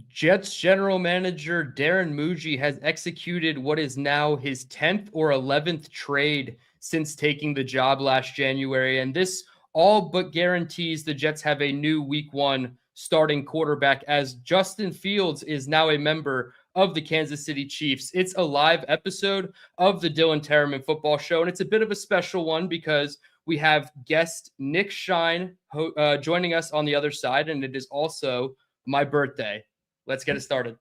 Jets general manager Darren Mougey has executed what is now his 10th or 11th trade since taking the job last January. And this all but guarantees the Jets have a new week one starting quarterback, as Justin Fields is now a member of the Kansas City Chiefs. It's a live episode of the Dylan Terriman Football Show, and it's a bit of a special one because we have guest Nick Shine joining us on the other side, and it is also my birthday. Let's get it started.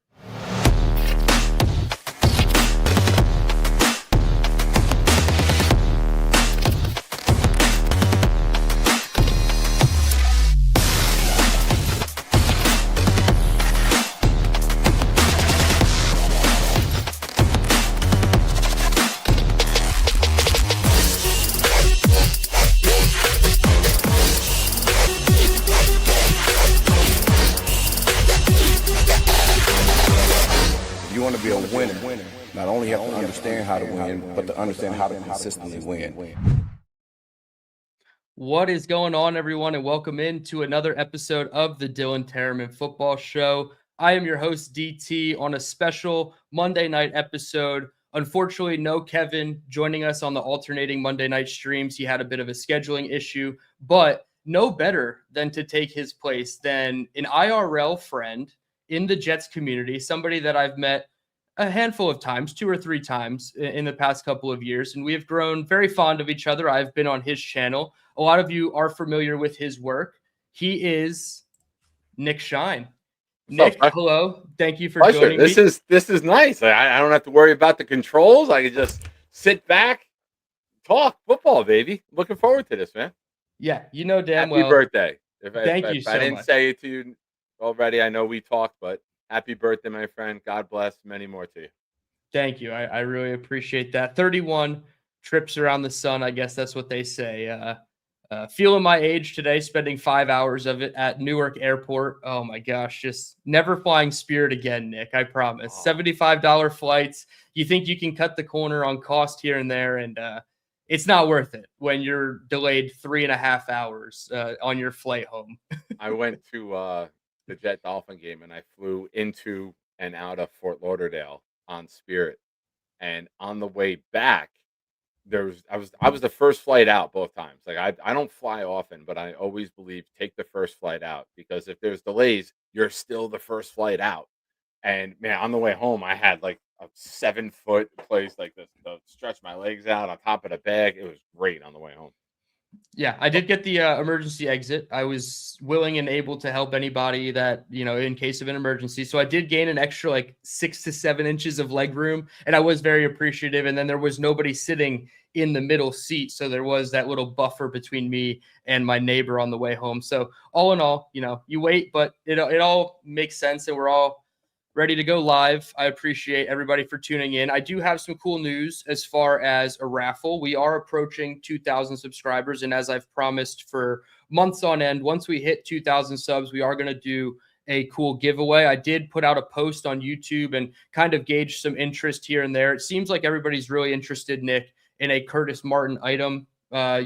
Not only have to understand how to win, but to understand how to consistently win. What is going on, everyone, and welcome into another episode of the Dylan Terriman Football Show. I am your host, DT, on a special Monday night episode. Unfortunately, no Kevin joining us on the alternating Monday night streams. He had a bit of a scheduling issue, but no better than to take his place than an IRL friend in the Jets community, somebody that I've met a handful of times, 2 or 3 times in the past couple of years, and we have grown very fond of each other. I've been on his channel. A lot of you are familiar with his work. He is Nick Shine. Nick, hello. Thank you for joining me. This is nice. I don't have to worry about the controls. I can just sit back, talk football, baby. Looking forward to this, man. Yeah, you know damn well. Happy birthday. Thank you so much. I didn't say it to you already, I know we talked, but happy birthday, my friend. God bless. Many more to you. Thank you. I really appreciate that. 31 trips around the sun. I guess that's what they say. Feeling my age today, spending 5 hours of it at Newark Airport. Oh my gosh, just never flying Spirit again, Nick. I promise. $75 flights. You think you can cut the corner on cost here and there, and it's not worth it when you're delayed 3.5 hours on your flight home. I went to the Jet Dolphin game, and I flew into and out of Fort Lauderdale on Spirit, and on the way back, I was the first flight out both times. Like I don't fly often, but I always believe take the first flight out, because if there's delays, you're still the first flight out. And man, on the way home, I had like a 7-foot place like this to stretch my legs out on top of the bag. It was great on the way home. Yeah, I did get the emergency exit. I was willing and able to help anybody that, in case of an emergency. So I did gain an extra like 6 to 7 inches of leg room, and I was very appreciative. And then there was nobody sitting in the middle seat. So there was that little buffer between me and my neighbor on the way home. So all in all, you wait, but it all makes sense, and we're all ready to go live. I appreciate everybody for tuning in. I do have some cool news as far as a raffle. We are approaching 2,000 subscribers, and as I've promised for months on end, once we hit 2,000 subs, we are going to do a cool giveaway. I did put out a post on YouTube and kind of gauge some interest here and there. It seems like everybody's really interested, Nick, in a Curtis Martin item.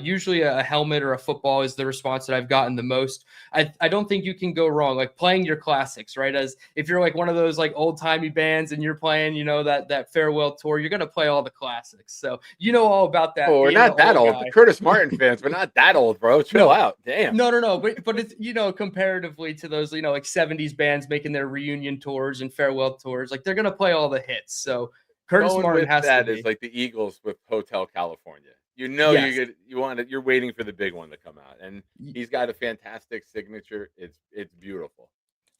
Usually a helmet or a football is the response that I've gotten the most. I don't think you can go wrong, like playing your classics, right? As if you're like one of those like old timey bands and you're playing, that farewell tour, you're going to play all the classics. So all about that. Oh, we're not that old. The Curtis Martin fans, we're not that old, bro. Chill out. Damn. No. But it's, comparatively to those, like 70s bands making their reunion tours and farewell tours, like they're going to play all the hits. So Curtis Martin has that to be. Is like the Eagles with Hotel California. Yes. You're waiting for the big one to come out, and he's got a fantastic signature. It's beautiful.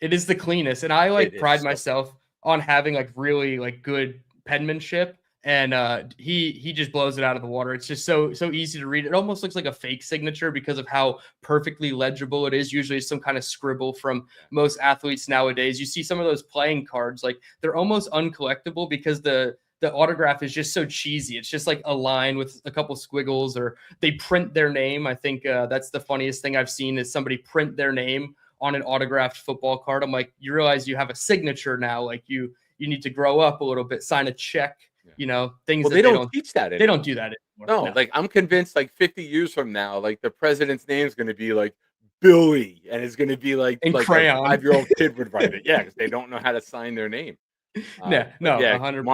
It is the cleanest, and I pride myself on having like really like good penmanship, and he just blows it out of the water. It's just so easy to read. It almost looks like a fake signature because of how perfectly legible it is. Usually it's some kind of scribble from most athletes nowadays. You see some of those playing cards, like they're almost uncollectible because the autograph is just so cheesy. It's just like a line with a couple squiggles, or they print their name. I think that's the funniest thing I've seen, is somebody print their name on an autographed football card. I'm like, you realize you have a signature now. Like you need to grow up a little bit, sign a check, things. Well, they don't teach that anymore. They don't do that anymore. No, like I'm convinced like 50 years from now, like the president's name is going to be like Billy, and it's going to be like In a crayon. 5-year-old kid would write it. Yeah, because they don't know how to sign their name. Yeah, But no, yeah, 100%.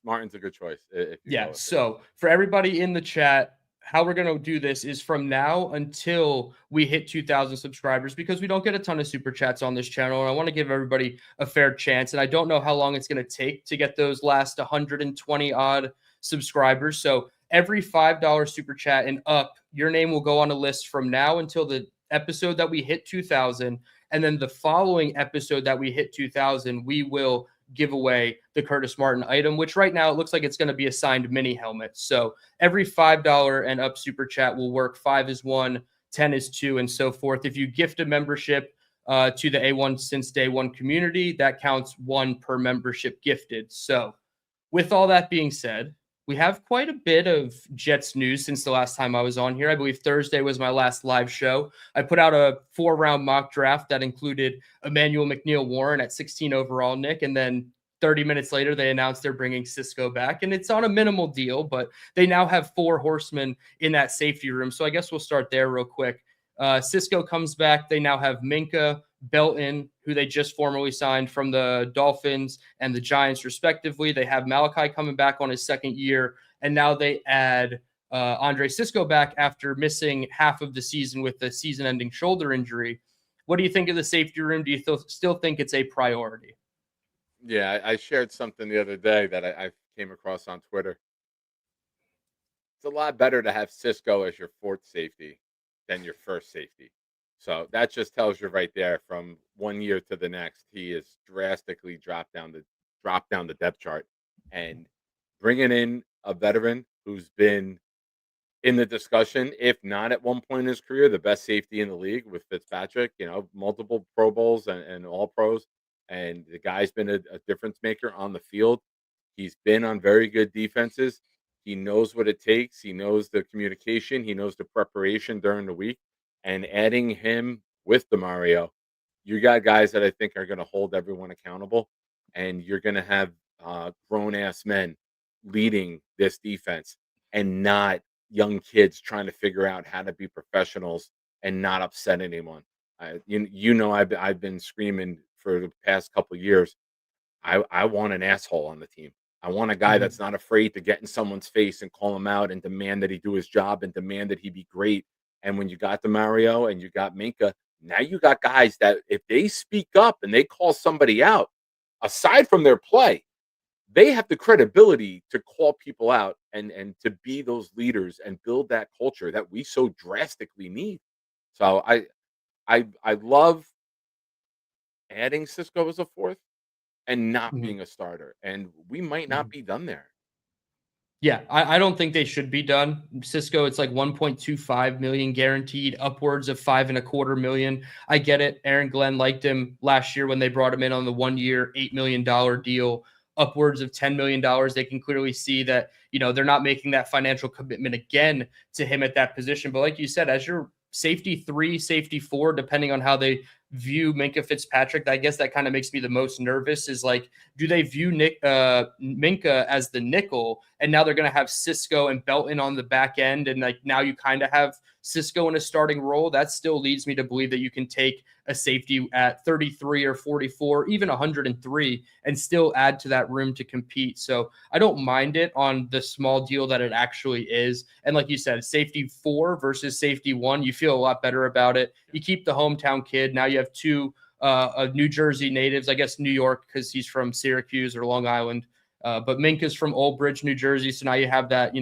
Martin's a good choice if you Yeah. go with it. So for everybody in the chat, how we're going to do this is from now until we hit 2,000 subscribers, because we don't get a ton of super chats on this channel. And I want to give everybody a fair chance. And I don't know how long it's going to take to get those last 120 odd subscribers. So every $5 super chat and up, your name will go on a list from now until the episode that we hit 2,000. And then the following episode that we hit 2,000, we will give away the Curtis Martin item, which right now it looks like it's going to be a signed mini helmet. So every $5 and up super chat will work. 5 is 1, 10 is 2, and so forth. If you gift a membership to the A1 Since Day One community, that counts 1 per membership gifted. So with all that being said, we have quite a bit of Jets news since the last time I was on here. I believe Thursday was my last live show. I put out a 4-round mock draft that included Emmanuel McNeil-Warren at 16 overall, Nick, and then 30 minutes later, they announced they're bringing Cisco back, and it's on a minimal deal, but they now have 4 horsemen in that safety room. So I guess we'll start there real quick. Cisco comes back. They now have Minka, Belton, who they just formally signed from the Dolphins and the Giants, respectively. They have Malachi coming back on his 2nd year, and now they add Andre Cisco back after missing half of the season with the season-ending shoulder injury. What do you think of the safety room? Do you still think it's a priority? Yeah, I shared something the other day that I came across on Twitter. It's a lot better to have Cisco as your 4th safety than your 1st safety. So that just tells you right there, from 1 year to the next, he is drastically dropped down the depth chart. And bringing in a veteran who's been in the discussion, if not at one point in his career, the best safety in the league with Fitzpatrick, multiple Pro Bowls and all pros. And the guy's been a difference maker on the field. He's been on very good defenses. He knows what it takes. He knows the communication. He knows the preparation during the week. And adding him with DeMario, you got guys that I think are going to hold everyone accountable. And you're going to have grown ass men leading this defense, and not young kids trying to figure out how to be professionals and not upset anyone. I've been screaming for the past couple of years. I want an asshole on the team. I want a guy that's not afraid to get in someone's face and call him out and demand that he do his job and demand that he be great. And when you got DeMario and you got Minka, now you got guys that if they speak up and they call somebody out, aside from their play, they have the credibility to call people out and to be those leaders and build that culture that we so drastically need. So I love adding Cisco as a 4th and not being a starter. And we might not be done there. Yeah, I don't think they should be done. Cisco, it's like 1.25 million guaranteed, upwards of 5.25 million. I get it. Aaron Glenn liked him last year when they brought him in on the 1-year, $8 million deal, upwards of $10 million. They can clearly see that, they're not making that financial commitment again to him at that position. But like you said, as your safety 3, safety 4, depending on how they view Minka Fitzpatrick, I guess that kind of makes me the most nervous, is like, do they view Minka as the nickel, and now they're going to have Cisco and Belton on the back end, and like now you kind of have Cisco in a starting role? That still leads me to believe that you can take a safety at 33 or 44, even 103, and still add to that room to compete. So I don't mind it on the small deal that it actually is. And like you said, safety 4 versus safety 1, you feel a lot better about it. You keep the hometown kid. Now you have 2 New Jersey natives, I guess New York because he's from Syracuse or Long Island. But Minka's from Old Bridge, New Jersey. So now you have that,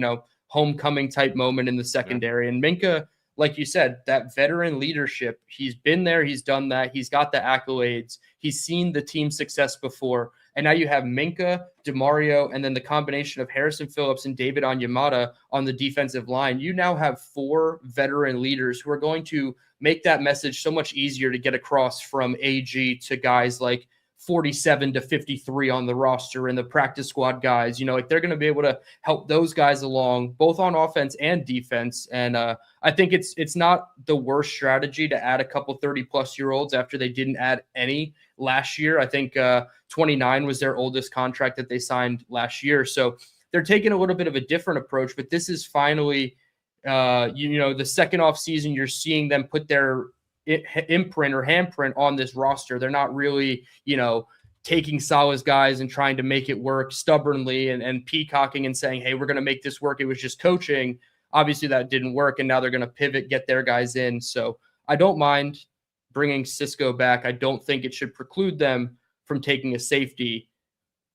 homecoming type moment in the secondary. And Minka, like you said, that veteran leadership, he's been there, he's done that, he's got the accolades, he's seen the team success before. And now you have Minka, DeMario, and then the combination of Harrison Phillips and David Onyemata on the defensive line. You now have 4 veteran leaders who are going to make that message so much easier to get across from AG to guys like 47 to 53 on the roster and the practice squad guys. They're going to be able to help those guys along, both on offense and defense. And I think it's not the worst strategy to add a couple 30-plus-year-olds after they didn't add any last year. I think 29 was their oldest contract that they signed last year. So they're taking a little bit of a different approach, but this is finally, the second off season, you're seeing them put their imprint or handprint on this roster. They're not really, taking Salah's guys and trying to make it work stubbornly and peacocking and saying, hey, we're going to make this work. It was just coaching. Obviously that didn't work. And now they're going to pivot, get their guys in. So I don't mind bringing Cisco back. I don't think it should preclude them from taking a safety.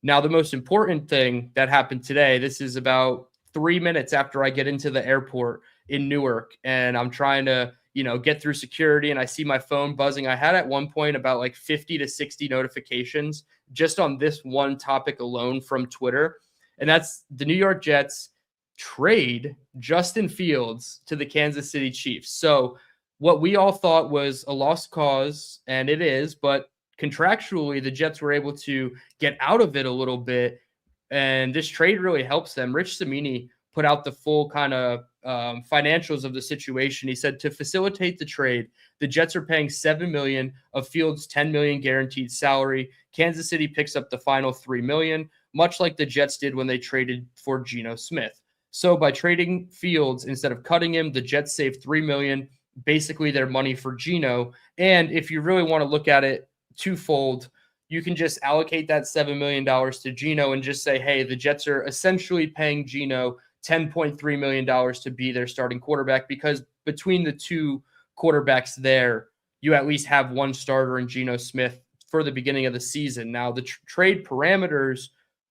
Now, the most important thing that happened today, this is about 3 minutes after I get into the airport in Newark, and I'm trying to, get through security, and I see my phone buzzing. I had at one point about like 50 to 60 notifications just on this one topic alone from Twitter, and that's the New York Jets trade Justin Fields to the Kansas City Chiefs. So what we all thought was a lost cause, and it is, but contractually, the Jets were able to get out of it a little bit, and this trade really helps them. Rich Cimini put out the full kind of financials of the situation. He said to facilitate the trade, the Jets are paying $7 million of Fields' $10 million guaranteed salary. Kansas City picks up the final $3 million, much like the Jets did when they traded for Geno Smith. So by trading Fields instead of cutting him, the Jets save $3 million, basically their money for Geno. And if you really want to look at it twofold, you can just allocate that $7 million to Geno and just say, hey, the Jets are essentially paying Geno $10.3 million to be their starting quarterback, because between the two quarterbacks there, you at least have one starter in Geno Smith for the beginning of the season. Now, the trade parameters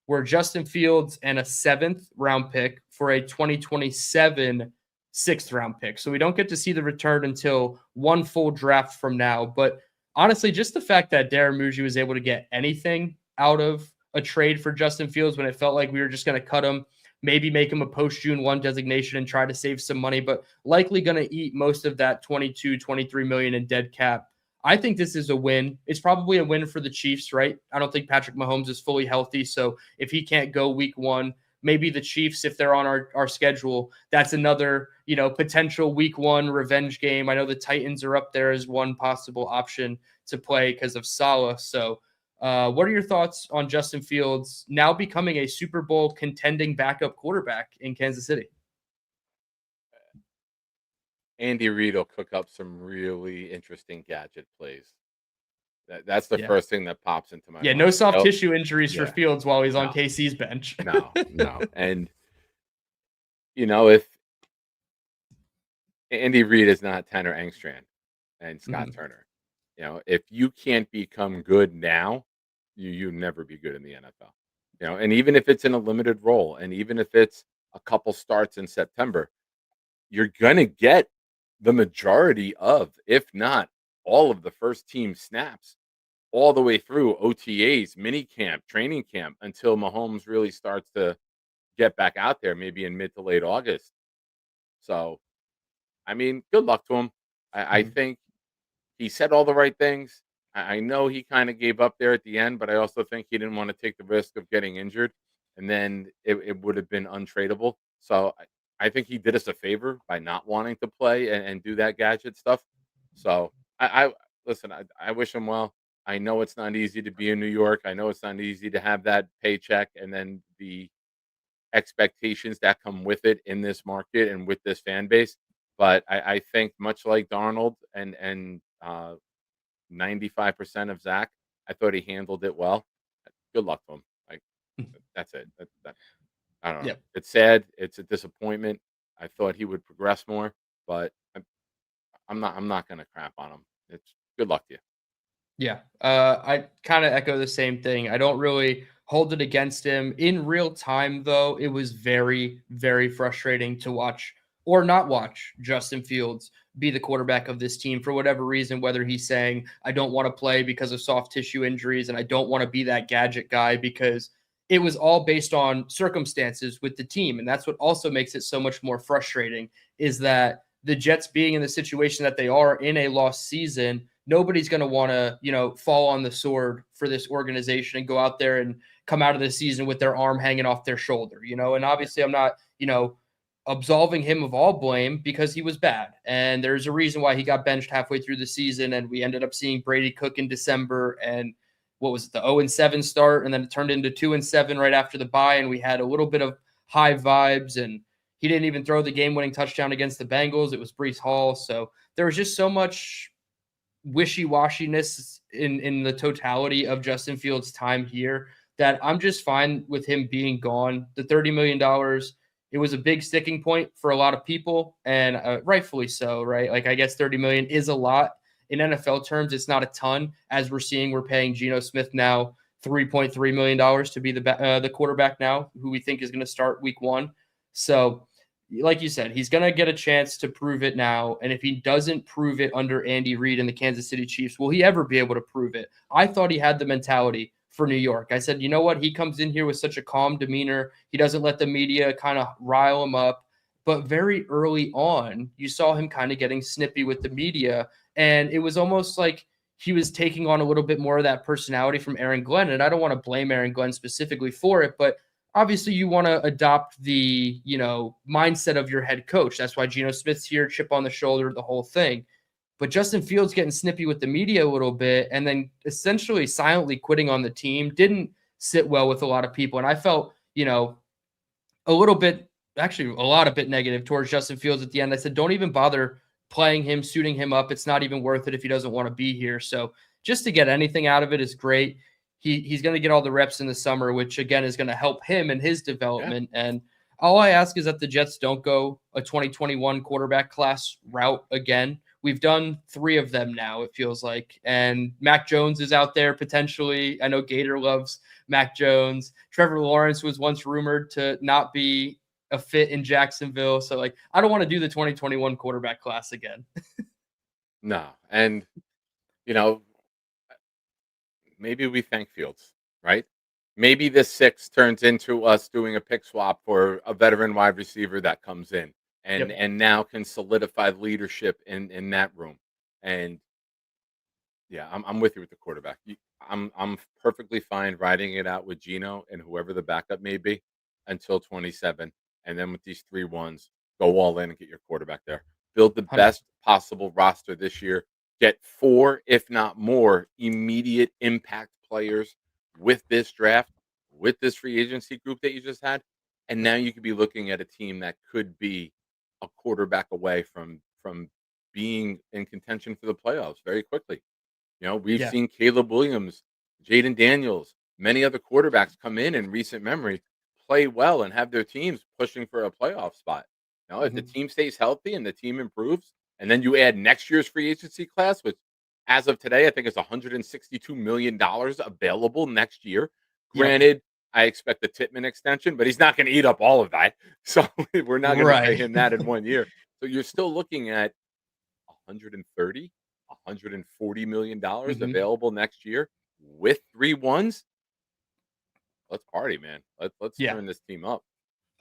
were Justin Fields and a 7th round pick for a 2027 6th round pick. So we don't get to see the return until one full draft from now. But honestly, just the fact that Darren Mougey was able to get anything out of a trade for Justin Fields when it felt like we were just going to cut him, maybe make him a post-June 1 designation and try to save some money, but likely going to eat most of that 22, 23 million in dead cap. I think this is a win. It's probably a win for the Chiefs, right? I don't think Patrick Mahomes is fully healthy, so if he can't go week 1, maybe the Chiefs, if they're on our schedule, that's another, potential week 1 revenge game. I know the Titans are up there as one possible option to play because of Salah. So what are your thoughts on Justin Fields now becoming a Super Bowl contending backup quarterback in Kansas City? Andy Reid will cook up some really interesting gadget plays. That's the first thing that pops into my mind. No soft tissue injuries for Fields while he's on KC's bench. No. And, if Andy Reid is not Tanner Engstrand and Scott Turner, if you can't become good now, you never be good in the NFL. And even if it's in a limited role, and even if it's a couple starts in September, you're going to get the majority of, if not all of the first team snaps all the way through OTAs, mini camp, training camp, until Mahomes really starts to get back out there, maybe in mid to late August. So, good luck to him. I think he said all the right things. I know he kind of gave up there at the end, but I also think he didn't want to take the risk of getting injured, and then it would have been untradeable. So I think he did us a favor by not wanting to play and do that gadget stuff. So I listen, I wish him well. I know it's not easy to be in New York. I know it's not easy to have that paycheck and then the expectations that come with it in this market and with this fan base. But I think much like Darnold and 95% of Zach, I thought he handled it well. Good luck to him. That's it. I don't know. Yep. It's sad. It's a disappointment. I thought he would progress more, but I'm not going to crap on him. It's good luck to you. Yeah. I kind of echo the same thing. I don't really hold it against him in real time, though. It was very, very frustrating to watch or not watch Justin Fields be the quarterback of this team for whatever reason, whether he's saying, I don't want to play because of soft tissue injuries and I don't want to be that gadget guy, because it was all based on circumstances with the team. And that's what also makes it so much more frustrating, is that the Jets being in the situation that they are in a lost season, nobody's going to want to, fall on the sword for this organization and go out there and come out of the season with their arm hanging off their shoulder, and obviously I'm not, absolving him of all blame, because he was bad. And there's a reason why he got benched halfway through the season. And we ended up seeing Brady cook in December, and what was it, the 0-7 start. And then it turned into 2-7 right after the bye. And we had a little bit of high vibes, and he didn't even throw the game winning touchdown against the Bengals. It was Breece Hall. So there was just so much wishy-washiness in the totality of Justin Fields' time here that I'm just fine with him being gone. The $30 million, it was a big sticking point for a lot of people, and rightfully so, right? Like, I guess 30 million is a lot. In NFL terms, it's not a ton. As we're seeing, we're paying Geno Smith now $3.3 million to be the quarterback now, who we think is going to start week 1. So, like you said, he's going to get a chance to prove it now. And if he doesn't prove it under Andy Reid and the Kansas City Chiefs, will he ever be able to prove it? I thought he had the mentality for New York. I said, you know what? He comes in here with such a calm demeanor. He doesn't let the media kind of rile him up. But very early on, you saw him kind of getting snippy with the media. And it was almost like he was taking on a little bit more of that personality from Aaron Glenn. And I don't want to blame Aaron Glenn specifically for it, but obviously you want to adopt the, mindset of your head coach. That's why Geno Smith's here, chip on the shoulder, the whole thing. But Justin Fields getting snippy with the media a little bit and then essentially silently quitting on the team didn't sit well with a lot of people. And I felt, a little bit, actually a lot of bit negative towards Justin Fields at the end. I said, don't even bother playing him, suiting him up. It's not even worth it if he doesn't want to be here. So just to get anything out of it is great. He's going to get all the reps in the summer, which again is going to help him in his development. Yeah. And all I ask is that the Jets don't go a 2021 quarterback class route again. We've done 3 of them now, it feels like. And Mac Jones is out there potentially. I know Gator loves Mac Jones. Trevor Lawrence was once rumored to not be a fit in Jacksonville. So, I don't want to do the 2021 quarterback class again. No. And, maybe we thank Fields, right? Maybe this 6 turns into us doing a pick swap for a veteran wide receiver that comes in and now can solidify leadership in that room. And yeah, I'm with you with the quarterback. I'm perfectly fine riding it out with Geno and whoever the backup may be until 27, and then with these 3 ones, go all in and get your quarterback there. Build the 100%. best possible roster this year. Get 4, if not more, immediate impact players with this draft, with this free agency group that you just had, and now you could be looking at a team that could be a quarterback away from being in contention for the playoffs very quickly. We've seen Caleb Williams, Jaden Daniels, many other quarterbacks come in recent memory, play well, and have their teams pushing for a playoff spot. If the team stays healthy and the team improves, and then you add next year's free agency class, which as of today, I think is $162 million available next year. Granted, I expect the Tittman extension, but he's not going to eat up all of that. So we're not going to pay him that in 1 year. So you're still looking at 130, $140 million available next year with 3 ones. Let's party, man. Let's turn this team up.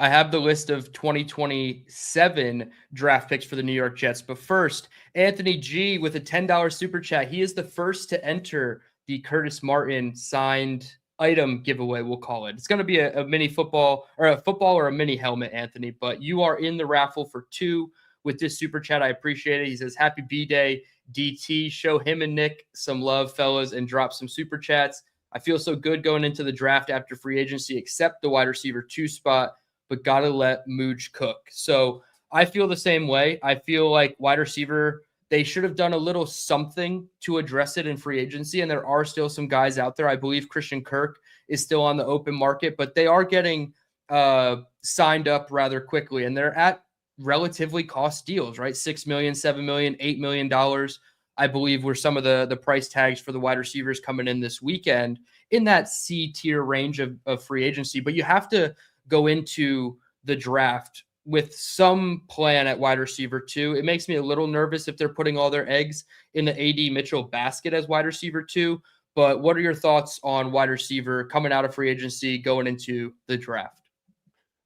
I have the list of 2027 draft picks for the New York Jets. But first, Anthony G with a $10 super chat. He is the first to enter the Curtis Martin signed item giveaway, we'll call it. It's going to be a mini football or a mini helmet, Anthony. But you are in the raffle for 2 with this super chat. I appreciate it. He says, happy B-Day, DT. Show him and Nick some love, fellas, and drop some super chats. I feel so good going into the draft after free agency, except the wide receiver 2 spot, but got to let Mougey cook. So I feel the same way. I feel like wide receiver, they should have done a little something to address it in free agency, and there are still some guys out there. I believe Christian Kirk is still on the open market, but they are getting signed up rather quickly, and they're at relatively cost deals, right? $6 million, $7 million, $8 million, I believe, were some of the price tags for the wide receivers coming in this weekend in that C tier range of free agency. But you have to go into the draft with some plan at wide receiver 2. It makes me a little nervous if they're putting all their eggs in the AD Mitchell basket as wide receiver 2. But what are your thoughts on wide receiver coming out of free agency, going into the draft?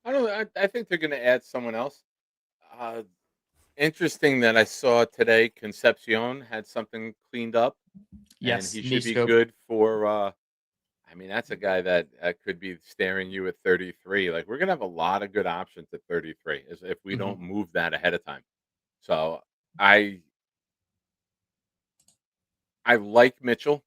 I think they're going to add someone else. Interesting that I saw today Concepcion had something cleaned up. Yes, and he should be good for that's a guy that could be staring you at 33. Like, we're going to have a lot of good options at 33 if we don't move that ahead of time. So I like Mitchell.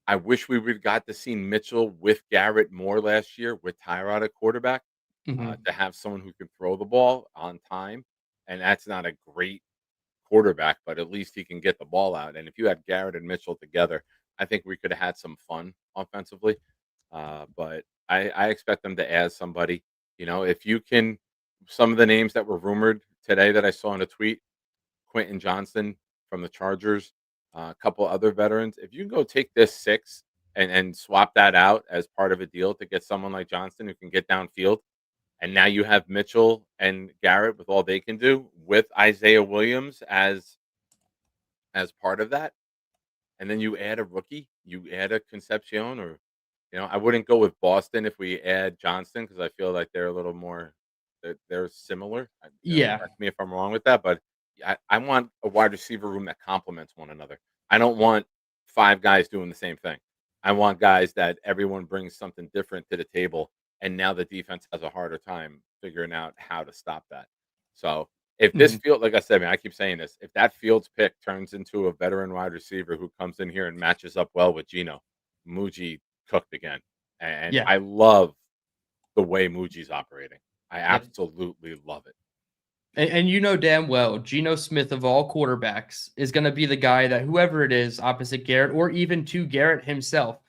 I wish we would have got to see Mitchell with Garrett more last year with Tyrod at quarterback to have someone who can throw the ball on time. And that's not a great quarterback, but at least he can get the ball out. And if you had Garrett and Mitchell together, I think we could have had some fun offensively. But I expect them to add somebody. If you can, some of the names that were rumored today that I saw in a tweet, Quentin Johnson from the Chargers, a couple other veterans. If you can go take this 6 and swap that out as part of a deal to get someone like Johnson who can get downfield, and now you have Mitchell and Garrett with all they can do, with Isaiah Williams as part of that, and then you add a rookie, you add a Concepcion, or I wouldn't go with Boston if we add Johnson because I feel like they're a little more they're similar. Yeah. Correct me if I'm wrong with that, but I want a wide receiver room that complements one another. I don't want 5 guys doing the same thing. I want guys that everyone brings something different to the table, and now the defense has a harder time figuring out how to stop that. So if this Mhm. field, like I said, man, I keep saying this, if that Fields pick turns into a veteran wide receiver who comes in here and matches up well with Geno, Muji cooked again. And Yeah. I love the way Muji's operating. I Yep. absolutely love it. And you know damn well, Geno Smith of all quarterbacks is going to be the guy that whoever it is opposite Garrett or even to Garrett himself,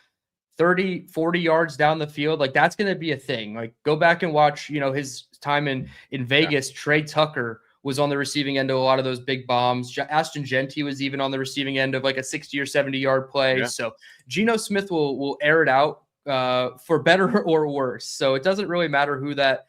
30, 40 yards down the field, like that's going to be a thing. Like go back and watch, his time in Yeah. Vegas. Trey Tucker was on the receiving end of a lot of those big bombs. Ashton Genty was even on the receiving end of like a 60 or 70-yard play. Yeah. So Geno Smith will air it out for better or worse. So it doesn't really matter who that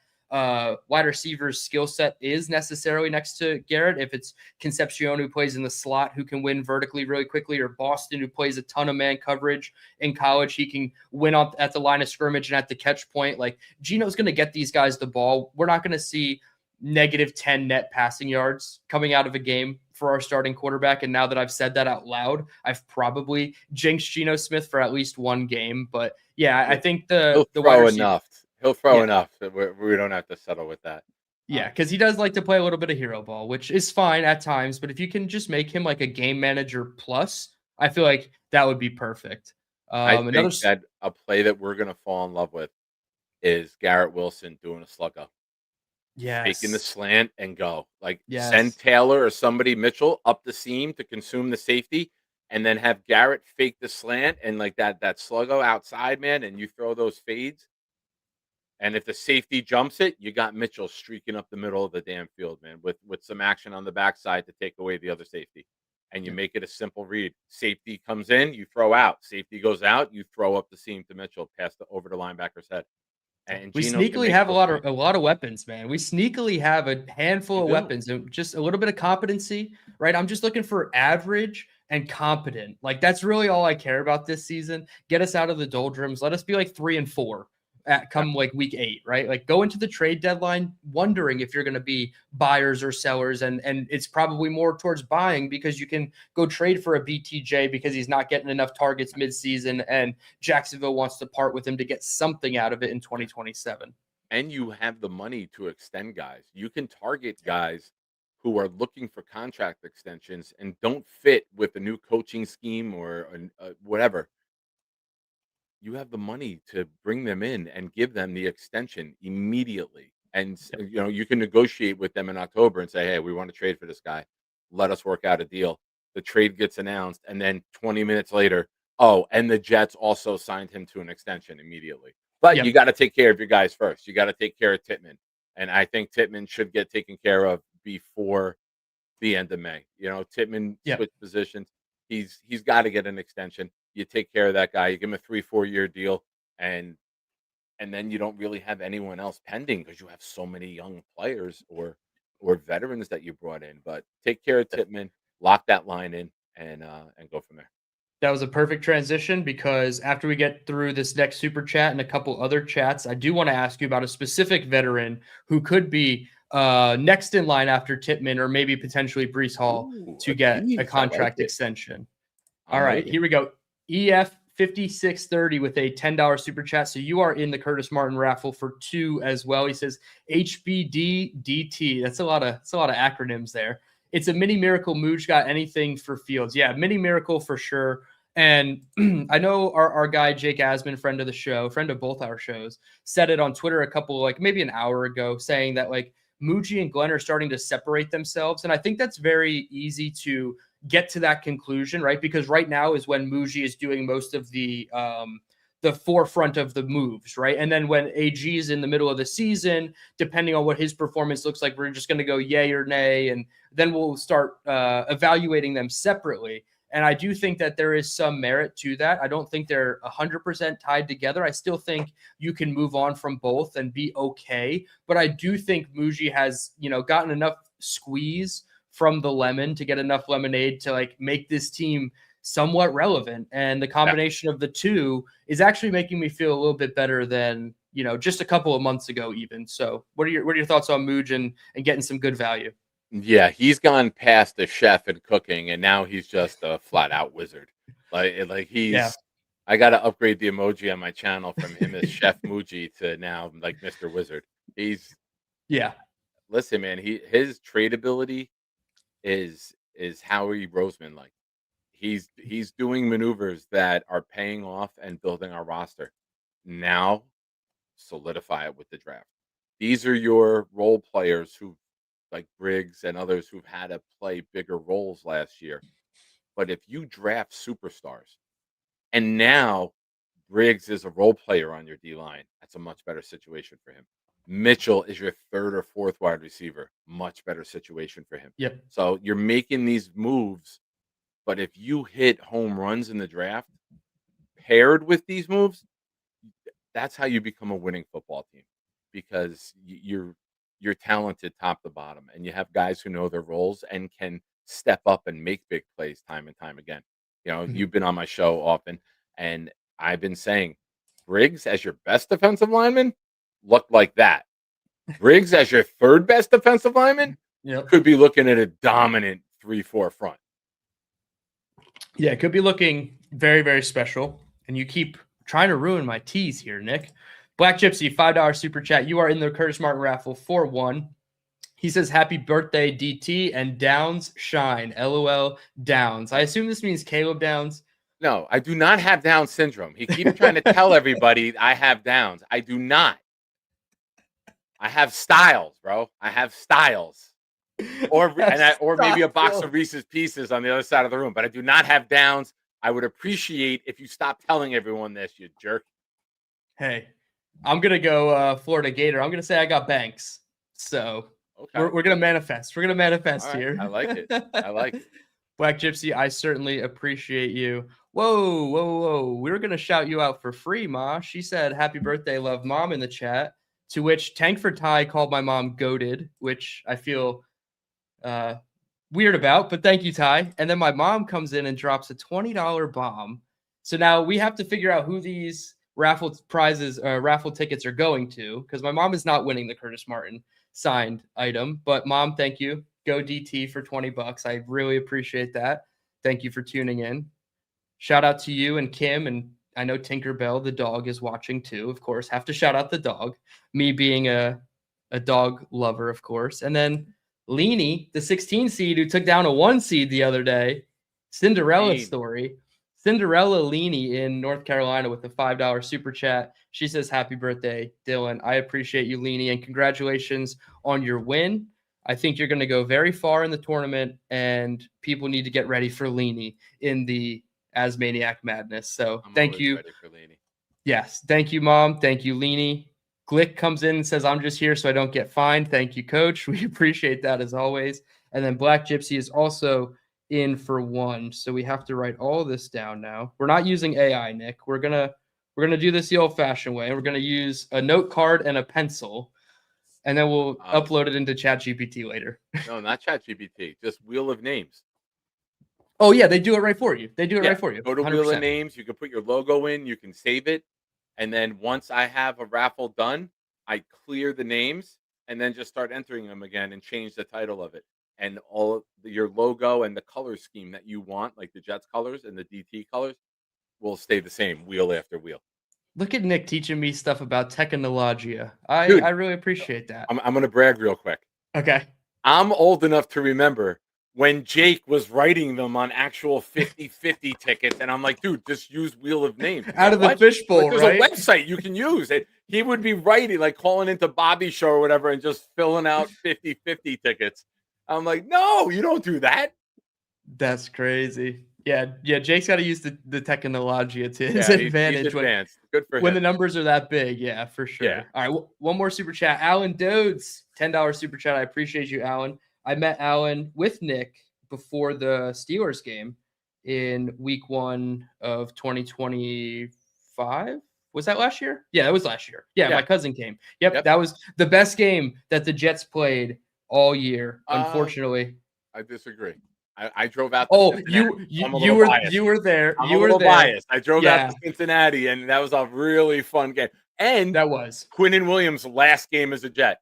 wide receiver's skill set is necessarily next to Garrett. If it's Concepcion who plays in the slot, who can win vertically really quickly, or Boston who plays a ton of man coverage in college, he can win up at the line of scrimmage and at the catch point. Like Geno's going to get these guys the ball. We're not going to see -10 net passing yards coming out of a game for our starting quarterback. And now that I've said that out loud, I've probably jinxed Geno Smith for at least one game. But yeah, I think He'll the wide throw receiver. enough. He'll throw Yeah. enough that we don't have to settle with that. Yeah, because he does like to play a little bit of hero ball, which is fine at times. But if you can just make him like a game manager plus, I feel like that would be perfect. I Another, think that a play that we're gonna fall in love with is Garrett Wilson doing a slug up, taking the yes, slant and go. Like send yes, Taylor or somebody Mitchell up the seam to consume the safety, and then have Garrett fake the slant and like that sluggo outside, man, and you throw those fades. And if the safety jumps it, you got Mitchell streaking up the middle of the damn field, man, with some action on the backside to take away the other safety. And you make it a simple read. Safety comes in, you throw out. Safety goes out, you throw up the seam to Mitchell, pass over the linebacker's head. And we Geno can sneakily make have those reads. a lot of weapons, man. We sneakily have a handful You of do. weapons and just a little bit of competency, right? I'm just looking for average and competent. Like that's really all I care about this season. Get us out of the doldrums. Let us be like 3-4 at Yeah. come like week 8, right? Like go into the trade deadline wondering if you're going to be buyers or sellers, and it's probably more towards buying because you can go trade for a BTJ because he's not getting enough targets midseason, and Jacksonville wants to part with him to get something out of it in 2027. And you have the money to extend guys. You can target guys who are looking for contract extensions and don't fit with a new coaching scheme or whatever. You have the money to bring them in and give them the extension immediately. And you can negotiate with them in October and say, "Hey, we want to trade for this guy. Let us work out a deal." The trade gets announced, and then 20 minutes later, oh, and the Jets also signed him to an extension immediately. But you Yep. got to take care of your guys first. You got to take care of Titman, and I think Titman should get taken care of before the end of May. Titman Yep. switched positions. He's got to get an extension. You take care of that guy. You give him a 3-4 year deal, and then you don't really have anyone else pending because you have so many young players or veterans that you brought in. But take care of Titman, lock that line in, and go from there. That was a perfect transition because after we get through this next super chat and a couple other chats, I do want to ask you about a specific veteran who could be next in line after Titman or maybe potentially Brees Hall Ooh, to a get a tease. I like contract it. extension. All I'm right, waiting. here we go. EF5630 with a $10 super chat. So you are in the Curtis Martin raffle for 2 as well. He says HBDDT. That's a lot of acronyms there. It's a mini miracle. Mooj got anything for Fields? Yeah, mini miracle for sure. And I know our guy Jake Asman, friend of the show, friend of both our shows, said it on Twitter a couple, like maybe an hour ago, saying that like Mougey and Glenn are starting to separate themselves. And I think that's very easy to get to that conclusion, right? Because right now is when Mougey is doing most of the forefront of the moves, right? And then when AG is in the middle of the season, depending on what his performance looks like, we're just going to go yay or nay, and then we'll start evaluating them separately. And I do think that there is some merit to that. I don't think they're 100% tied together. I still think you can move on from both and be okay. But I do think Mougey has, gotten enough squeeze from the lemon to get enough lemonade to like make this team somewhat relevant. And the combination of the two is actually making me feel a little bit better than, just a couple of months ago even. So what are your thoughts on Mougey and getting some good value? Yeah, he's gone past the chef and cooking, and now he's just a flat out wizard. Like he's. I got to upgrade the emoji on my channel from him as Chef Mougey to now like Mr. Wizard. He's. Yeah. Listen, man. His trade ability is Howie Roseman like. He's doing maneuvers that are paying off and building our roster. Now, solidify it with the draft. These are your role players who. Like Briggs and others who've had to play bigger roles last year. But if you draft superstars and now Briggs is a role player on your D-line, that's a much better situation for him. Mitchell is your third or fourth wide receiver, much better situation for him. Yep. So you're making these moves, but if you hit home runs in the draft paired with these moves, that's how you become a winning football team because you're talented top to bottom, and you have guys who know their roles and can step up and make big plays time and time again. You've been on my show often, and I've been saying Briggs as your best defensive lineman looked like that. Briggs as your third best defensive lineman could be looking at a dominant 3-4 front. Yeah, it could be looking very, very special, and you keep trying to ruin my tease here, Nick. Black Gypsy, $5 super chat. You are in the Curtis Martin raffle 4-1. He says, happy birthday, DT, and Downs shine. LOL, Downs. I assume this means Caleb Downs. No, I do not have Down syndrome. He keeps trying to tell everybody I have Downs. I do not. I have styles, bro. I have styles. Or maybe a box of Reese's Pieces on the other side of the room. But I do not have Downs. I would appreciate if you stop telling everyone this, you jerk. Hey. I'm going to go Florida Gator. I'm going to say I got Banks. So we're going to manifest. We're going to manifest here. I like it. I like it. Black Gypsy, I certainly appreciate you. Whoa. We were going to shout you out for free, Ma. She said, happy birthday, love, Mom, in the chat. To which Tank for Ty called my mom goated, which I feel weird about. But thank you, Ty. And then my mom comes in and drops a $20 bomb. So now we have to figure out who these raffle tickets are going to, because my mom is not winning the Curtis Martin signed item. But Mom, thank you. Go DT for $20. I really appreciate that. Thank you for tuning in. Shout out to you and Kim, and I know Tinkerbell the dog is watching too. Of course, have to shout out the dog. Me being a dog lover, of course, and then Leanie, the 16 seed who took down a 1 seed the other day. Cinderella story. Cinderella Leanie in North Carolina with a $5 super chat. She says, happy birthday, Dylan. I appreciate you, Leanie, and congratulations on your win. I think you're going to go very far in the tournament, and people need to get ready for Leanie in the Asmaniac Madness. So thank you. Ready for Leanie. Yes. Thank you, Mom. Thank you, Leanie. Glick comes in and says, I'm just here so I don't get fined. Thank you, Coach. We appreciate that as always. And then Black Gypsy is also in for 1. So we have to write all this down now. We're not using AI, Nick. We're gonna do this the old-fashioned way. We're gonna use a note card and a pencil, and then we'll upload it into ChatGPT later. No, not ChatGPT. Just Wheel of Names. Oh yeah, they do it right for you. They do it right for you. Go to 100%. Wheel of Names. You can put your logo in. You can save it, and then once I have a raffle done, I clear the names and then just start entering them again and change the title of it. And all your logo and the color scheme that you want, like the Jets colors and the DT colors, will stay the same wheel after wheel. Look at Nick teaching me stuff about technologia. I really appreciate that. I'm going to brag real quick. Okay. I'm old enough to remember when Jake was writing them on actual 50-50 tickets. And I'm like, dude, just use Wheel of Names. Out of the fishbowl, there's right? There's a website you can use. he would be writing, like calling into Bobby's show or whatever and just filling out 50-50 tickets. I'm like, no, you don't do that. That's crazy. Yeah, yeah. Jake's got to use the technology to his Yeah, he's advantage advanced. Good for when him. the numbers are that big. Yeah, for sure. Yeah. All right, one more super chat. Alan Dodes, $10 super chat. I appreciate you, Alan. I met Alan with Nick before the Steelers game in week 1 of 2025. Was that last year? Yeah, that was last year. Yeah, Yeah. my cousin came. Yep, Yep. that was the best game that the Jets played all year. Unfortunately, I disagree. I drove out to oh, Cincinnati. I'm a you little were biased. you were there. I'm You a were little there. biased. I drove out to Cincinnati, and that was a really fun game. And That was Quinnen Williams' last game as a Jet.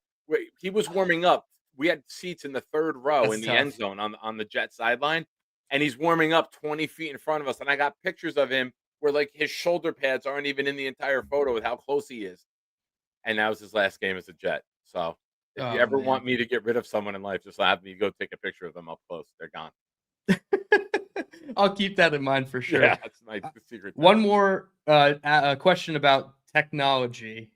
He was warming up. We had seats in the third row That's in the tough. end zone on the Jet sideline, and he's warming up 20 feet in front of us. And I got pictures of him where like his shoulder pads aren't even in the entire photo with how close he is. And that was his last game as a Jet. So if you Oh, ever man. want me to get rid of someone in life, just have me go take a picture of them up close. They're gone. I'll keep that in mind for sure. Yeah, that's my secret. One more question about technology.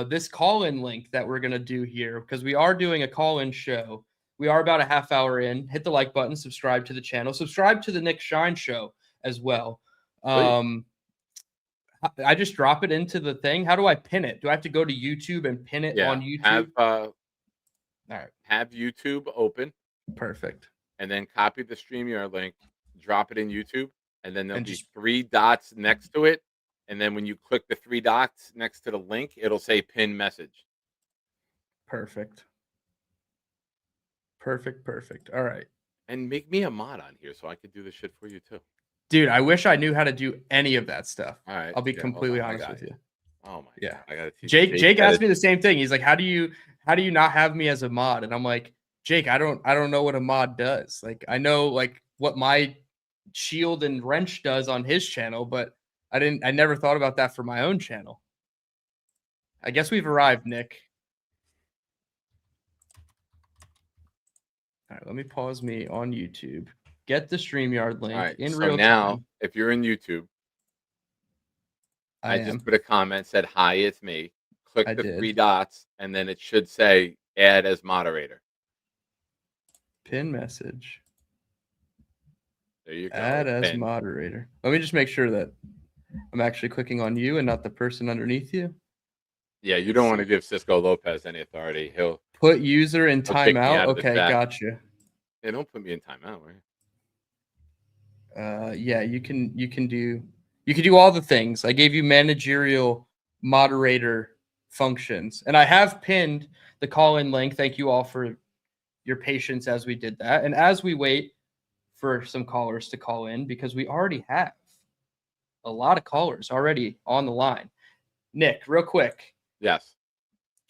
This call-in link that we're gonna do here, because we are doing a call-in show. We are about a half hour in. Hit the like button, subscribe to the channel, subscribe to the Nick Shine show as well. I just drop it into the thing. How do I pin it? Do I have to go to YouTube and pin it on YouTube? All right. Have YouTube open. Perfect. And then copy the StreamYard link, drop it in YouTube, and then there'll be 3 dots next to it. And then when you click the 3 dots next to the link, it'll say pin message. Perfect. Perfect. All right. And make me a mod on here so I could do this shit for you too. Dude, I wish I knew how to do any of that stuff. All right. I'll be completely honest with you. Oh my God. I gotta teach Jake asked me the same thing. He's like, how do you not have me as a mod? And I'm like, Jake, I don't know what a mod does. Like, I know like what my shield and wrench does on his channel, but I never thought about that for my own channel. I guess we've arrived, Nick. All right, let me pause me on YouTube. Get the StreamYard link in real time. If you're in YouTube, I just am. put a comment, said, hi, it's me. Click the did. 3 dots, and then it should say add as moderator. Pin message. There you go. Add as moderator. Let me just make sure that I'm actually clicking on you and not the person underneath you. Yeah, you don't want to give Cisco Lopez any authority. He'll put user in timeout. Okay, chat. Gotcha. Hey, don't put me in timeout, right? Yeah, you can do all the things. I gave you managerial moderator functions, and I have pinned the call-in link. Thank you all for your patience as we did that, and as we wait for some callers to call in, because we already have a lot of callers already on the line. Nick, real quick. Yes.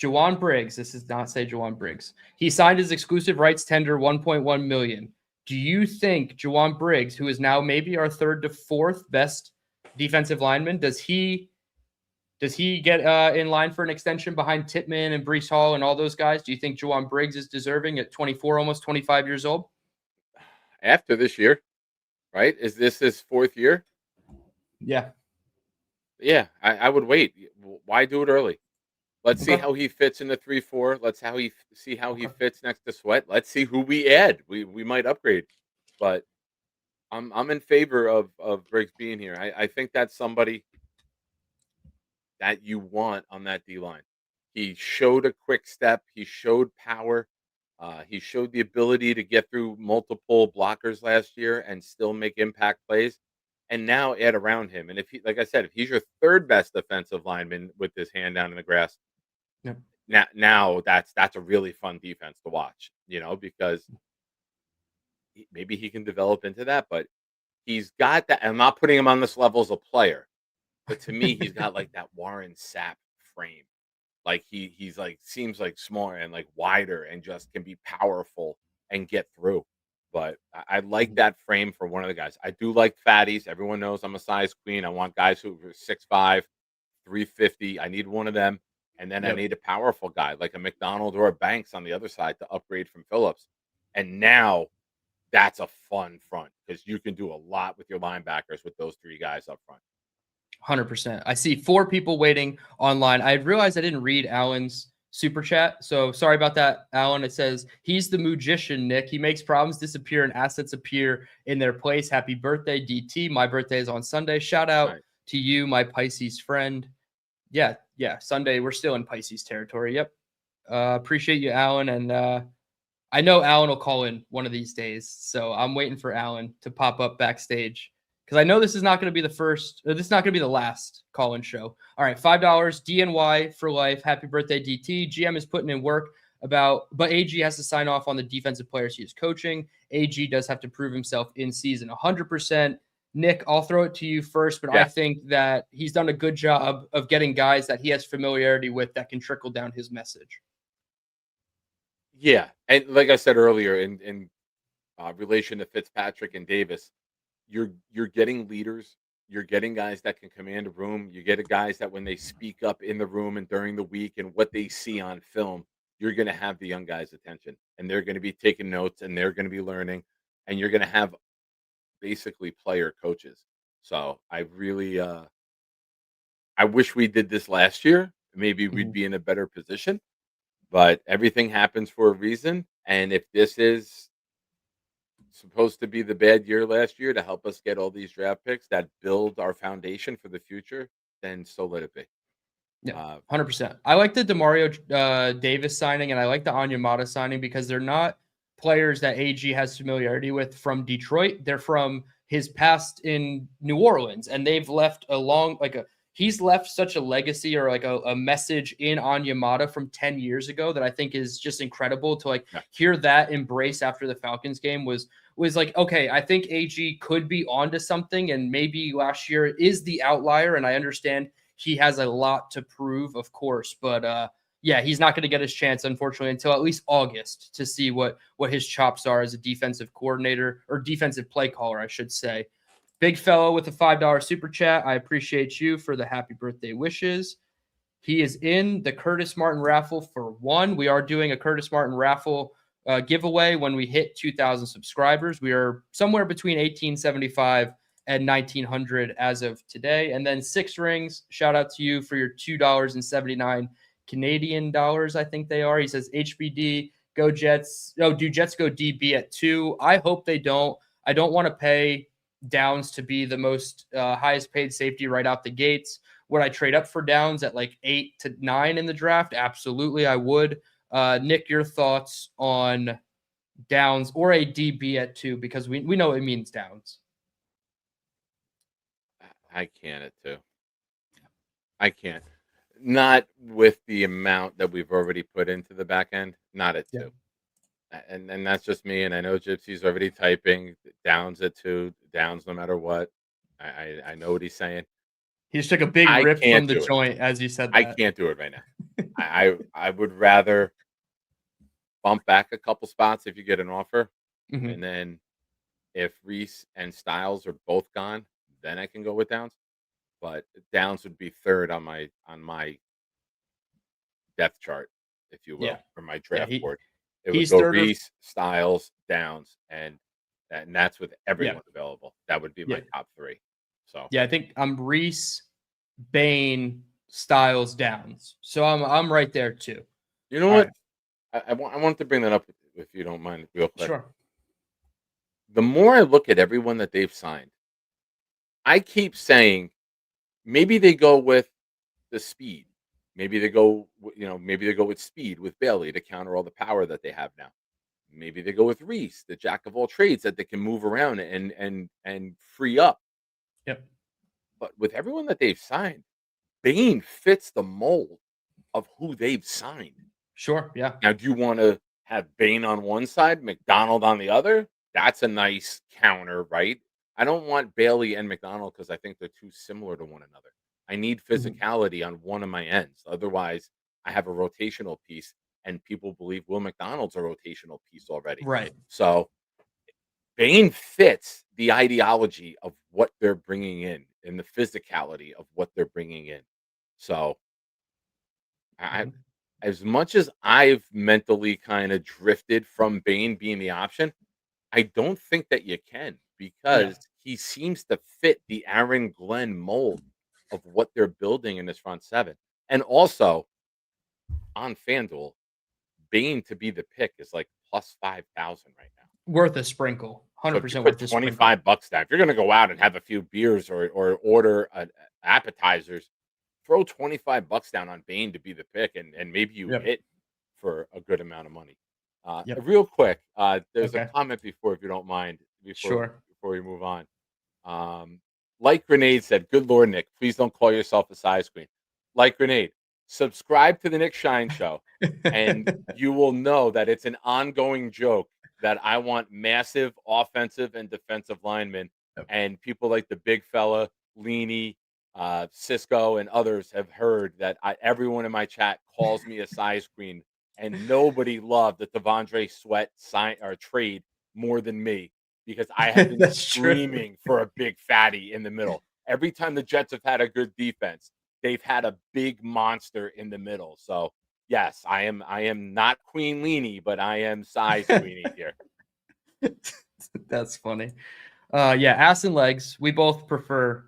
Jawan Briggs. This does not say Jawan Briggs. He signed his exclusive rights tender, $1.1 million. Do you think Jawan Briggs, who is now maybe our 3rd to 4th best defensive lineman, does he get in line for an extension behind Tippmann and Breece Hall and all those guys? Do you think Jawan Briggs is deserving at 24, almost 25 years old? After this year, right? Is this his 4th year? Yeah. Yeah, I would wait. Why do it early? Let's see how he fits in the 3-4. Let's see how he fits next to Sweat. Let's see who we add. We might upgrade, but I'm in favor of Briggs being here. I think that's somebody that you want on that D line. He showed a quick step. He showed power. He showed the ability to get through multiple blockers last year and still make impact plays. And now add around him. And if he, like I said, if he's your 3rd best defensive lineman with his hand down in the grass, now that's a really fun defense to watch, because maybe he can develop into that, but he's got that. I'm not putting him on this level as a player, but to me, he's got like that Warren Sapp frame. Like he's like seems like smaller and like wider and just can be powerful and get through. But I like that frame for one of the guys. I do like fatties. Everyone knows I'm a size queen. I want guys who are 6'5", 350. I need one of them. And then I need a powerful guy like a McDonald or a Banks on the other side to upgrade from Phillips. And now that's a fun front because you can do a lot with your linebackers with those 3 guys up front. 100%. I see 4 people waiting online. I realized I didn't read Alan's super chat. So sorry about that, Alan. It says, he's the magician, Nick. He makes problems disappear and assets appear in their place. Happy birthday, DT. My birthday is on Sunday. Shout out to you, my Pisces friend. Yeah. Sunday. We're still in Pisces territory. Yep. Appreciate you, Alan. And I know Alan will call in one of these days. So I'm waiting for Alan to pop up backstage, because I know this is not going to be the first, or this is not going to be the last call-in show. All right, $5, DNY for life. Happy birthday, DT. GM is putting in work but AG has to sign off on the defensive players he is coaching. AG does have to prove himself in season 100%. Nick, I'll throw it to you first, but I think that he's done a good job of getting guys that he has familiarity with that can trickle down his message. Yeah, and like I said earlier, in relation to Fitzpatrick and Davis, you're getting leaders. You're getting guys that can command a room. You get guys that when they speak up in the room and during the week and what they see on film, you're going to have the young guys' attention, and they're going to be taking notes and they're going to be learning, and you're going to have basically player coaches. So I really, I wish we did this last year. Maybe we'd be in a better position, but everything happens for a reason. And if this is supposed to be the bad year last year to help us get all these draft picks that build our foundation for the future, then so let it be. Yeah, 100%. I like the DeMario Davis signing, and I like the Onyemata signing because they're not players that AG has familiarity with from Detroit. They're from his past in New Orleans, and they've left he's left such a legacy or like a message in Onyemata from 10 years ago that I think is just incredible to hear that embrace after the Falcons game was like, okay, I think AG could be onto something, and maybe last year is the outlier, and I understand he has a lot to prove, of course, but he's not going to get his chance, unfortunately, until at least August to see what his chops are as a defensive coordinator or defensive play caller, I should say. Big fellow with a $5 super chat. I appreciate you for the happy birthday wishes. He is in the Curtis Martin raffle for one. We are doing a Curtis Martin raffle giveaway when we hit 2,000 subscribers. We are somewhere between 1,875 and 1,900 as of today. And then 6 rings. Shout out to you for your $2.79 Canadian dollars, I think they are. He says, HBD, go Jets. Oh, do Jets go DB at 2? I hope they don't. I don't want to pay Downs to be the most highest paid safety right out the gates. Would I trade up for Downs at like 8 to 9 in the draft? Absolutely, I would. Nick, your thoughts on Downs or a DB at 2, because we know it means Downs. I can at 2. I can't. Not with the amount that we've already put into the back end. Not at 2. And that's just me. And I know Gypsy's already typing Downs at 2. Downs no matter what. I know what he's saying. He just took a big rip from the joint as you said that. I can't do it right now. I would rather bump back a couple spots if you get an offer. Mm-hmm. And then if Reese and Styles are both gone, then I can go with Downs. But Downs would be 3rd on my depth chart, if you will, or my draft board. It would go Reese, Styles, Downs, and that's with everyone available. That would be my top 3. So I think I'm Reese, Bain, Styles, Downs. So I'm right there too. You know what? Right. I want to bring that up if you don't mind, real quick. Sure. The more I look at everyone that they've signed, I keep saying maybe they go with the speed. Maybe they go, maybe they go with speed with Bailey to counter all the power that they have now. Maybe they go with Reese, the jack of all trades that they can move around and free up. Yep. But with everyone that they've signed, Bain fits the mold of who they've signed. Sure. Yeah. Now, do you want to have Bain on one side, McDonald on the other? That's a nice counter, right? I don't want Bailey and McDonald because I think they're too similar to one another. I need physicality on one of my ends. Otherwise, I have a rotational piece, and people believe Will McDonald's a rotational piece already. Right. So Bain fits the ideology of what they're bringing in and the physicality of what they're bringing in. So as much as I've mentally kind of drifted from Bain being the option, I don't think that you can, because he seems to fit the Aaron Glenn mold of what they're building in this front seven. And also on FanDuel, Bain to be the pick is like plus 5,000 right now. Worth a sprinkle. So if you 100% put worth a sprinkle. $25 down, if you're going to go out and have a few beers or order appetizers, throw $25 down on Bain to be the pick, and maybe you Yep. hit for a good amount of money. Yep. Real quick, there's Okay. a comment before, if you don't mind, Sure. before we move on. Like Grenade said, good Lord, Nick, please don't call yourself a size queen. Like Grenade, subscribe to the Nick Shine Show, and you will know that it's an ongoing joke that I want massive offensive and defensive linemen, Yep. and people like the big fella, Leany, Cisco, and others have heard that everyone in my chat calls me a size queen, and nobody loved the Devondre Sweat sign or trade more than me, because I have been That's true. screaming for a big fatty in the middle. Every time the Jets have had a good defense, they've had a big monster in the middle. So yes, I am not Queen Leany, but I am size Queenie here. That's funny. Yeah, ass and legs. We both prefer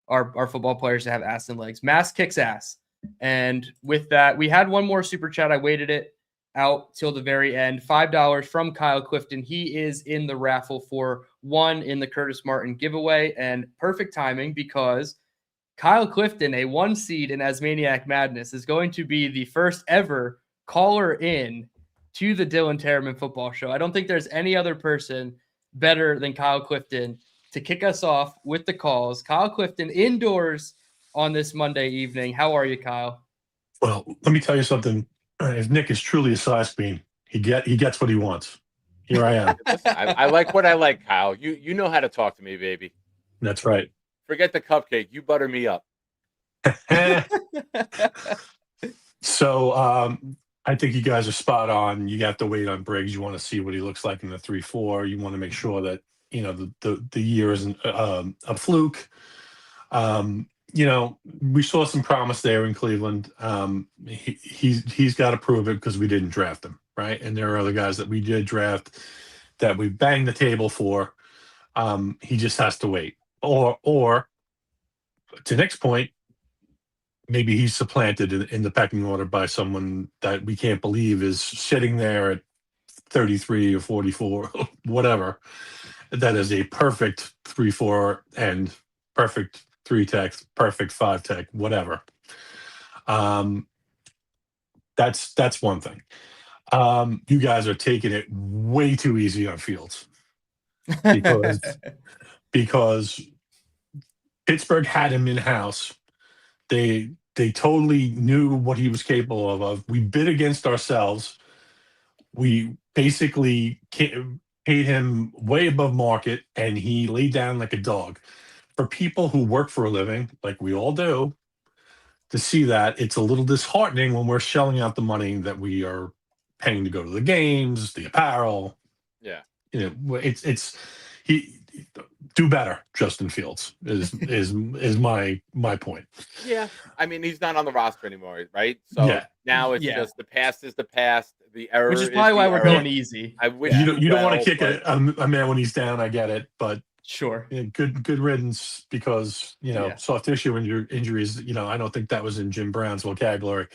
our football players to have ass and legs. Mass kicks ass. And with that, we had one more super chat. I waited it out till the very end. $5 from Kyle Clifton. He is in the raffle for one in the Curtis Martin giveaway, and perfect timing because Kyle Clifton, a 1 seed in Asmaniac Madness, is going to be the first ever caller in to the Dylan Terriman Football Show. I don't think there's any other person better than Kyle Clifton to kick us off with the calls. Kyle Clifton indoors on this Monday evening. How are you, Kyle? Well, let me tell you something. If Nick is truly a size queen, he gets what he wants. Here I am. Listen, I like what I like, Kyle. You know how to talk to me, baby. That's right. Forget the cupcake. You butter me up. So I think you guys are spot on. You have to wait on Briggs. You want to see what he looks like in the 3-4. You want to make sure that the year isn't a fluke. We saw some promise there in Cleveland. He's got to prove it because we didn't draft him, right? And there are other guys that we did draft that we banged the table for. He just has to wait. Or to Nick's point, maybe he's supplanted in the pecking order by someone that we can't believe is sitting there at 33 or 44, whatever. That is a perfect 3-4 and perfect 3-tech, perfect 5-tech, whatever. That's one thing. You guys are taking it way too easy on Fields because Pittsburgh had him in-house. They totally knew what he was capable of. We bid against ourselves. We basically paid him way above market, and he laid down like a dog. For people who work for a living, like we all do, to see that, it's a little disheartening when we're shelling out the money that we are paying to go to the games, the apparel. Yeah. It's he do better. Justin Fields is my point. Yeah, I mean, he's not on the roster anymore, right? So now it's just the past is the past. The error, which is probably why we're going easy. I wish you don't want to kick a man when he's down. I get it, but sure, good riddance, because soft tissue injuries. I don't think that was in Jim Brown's vocabulary.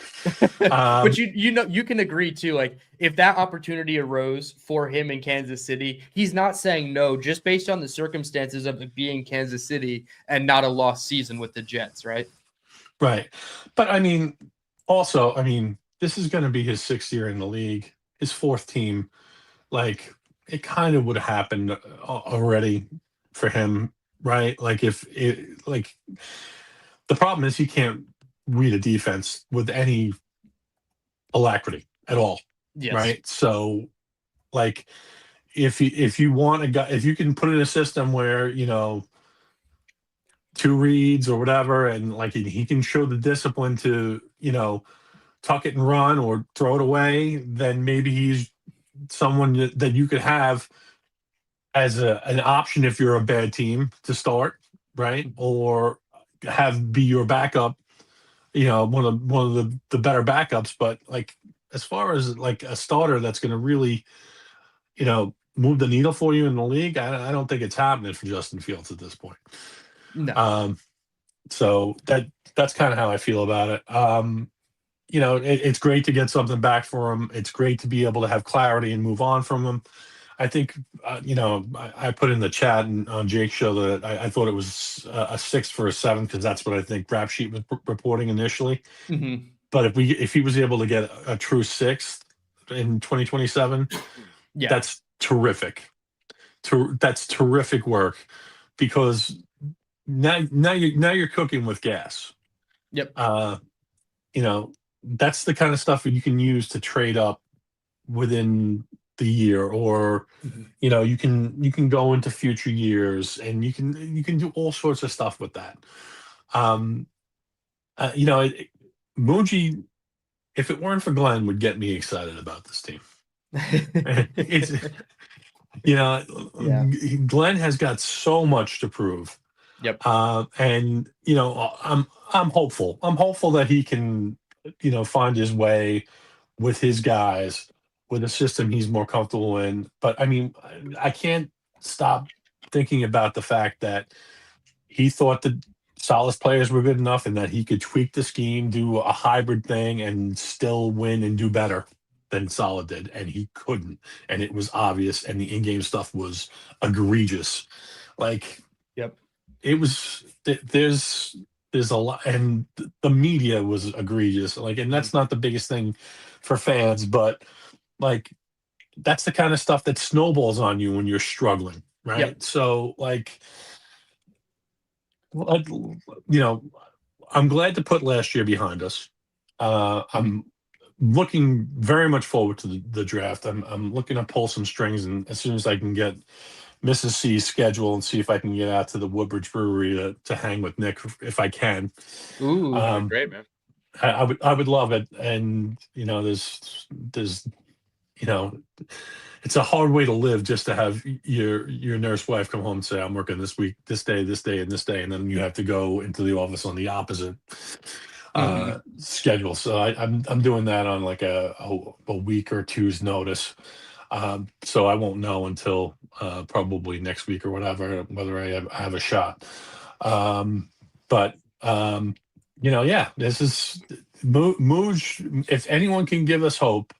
But you can agree too. Like, if that opportunity arose for him in Kansas City, he's not saying no just based on the circumstances of it being Kansas City and not a lost season with the Jets, right? Right, but this is going to be his 6th year in the league, his 4th team. Like, it kind of would have happened already for him, right? Like, the problem is he can't read a defense with any alacrity at all. Yes. Right? So, like, if you want a guy, if you can put in a system where 2 reads or whatever, and like he can show the discipline to tuck it and run or throw it away, then maybe he's someone that you could have as an option if you're a bad team to start, right? Or have be your backup, one of the better backups. But like, as far as like a starter that's going to really, move the needle for you in the league, I don't think it's happening for Justin Fields at this point. No. So that's kind of how I feel about it. It's great to get something back for him. It's great to be able to have clarity and move on from him. I think, I put in the chat and on Jake's show that I thought it was a 6 for a 7 because that's what I think Rap Sheet was reporting initially. Mm-hmm. But if he was able to get a true 6th in 2027, Yeah. that's terrific. That's terrific work because now you're cooking with gas. Yep. That's the kind of stuff that you can use to trade up within the year, or Mm-hmm. you can go into future years, and you can do all sorts of stuff with that. Moogey, if it weren't for Glenn, would get me excited about this team. It's Yeah. Glenn has got so much to prove. Yep. And I'm hopeful. I'm hopeful that he can, find his way with his guys, with a system he's more comfortable in. But I mean, I can't stop thinking about the fact that he thought that Solid's players were good enough and that he could tweak the scheme, do a hybrid thing, and still win and do better than Solid did. And he couldn't. And it was obvious. And the in-game stuff was egregious. Like, Yep. it was, there's a lot, and the media was egregious. Like, and that's not the biggest thing for fans, but like, that's the kind of stuff that snowballs on you when you're struggling, right? Yep. So, like, I'm glad to put last year behind us. I'm looking very much forward to the draft. I'm looking to pull some strings, and as soon as I can get Mrs. C's schedule and see if I can get out to the Woodbridge Brewery to hang with Nick if I can. Ooh. Great, man. I would love it. And there's it's a hard way to live just to have your nurse wife come home and say, I'm working this week, this day, and this day, and then you have to go into the office on the opposite schedule. So I'm doing that on like a week or two's notice. So I won't know until probably next week or whatever whether I have a shot. But this is Mooj. If anyone can give us hope,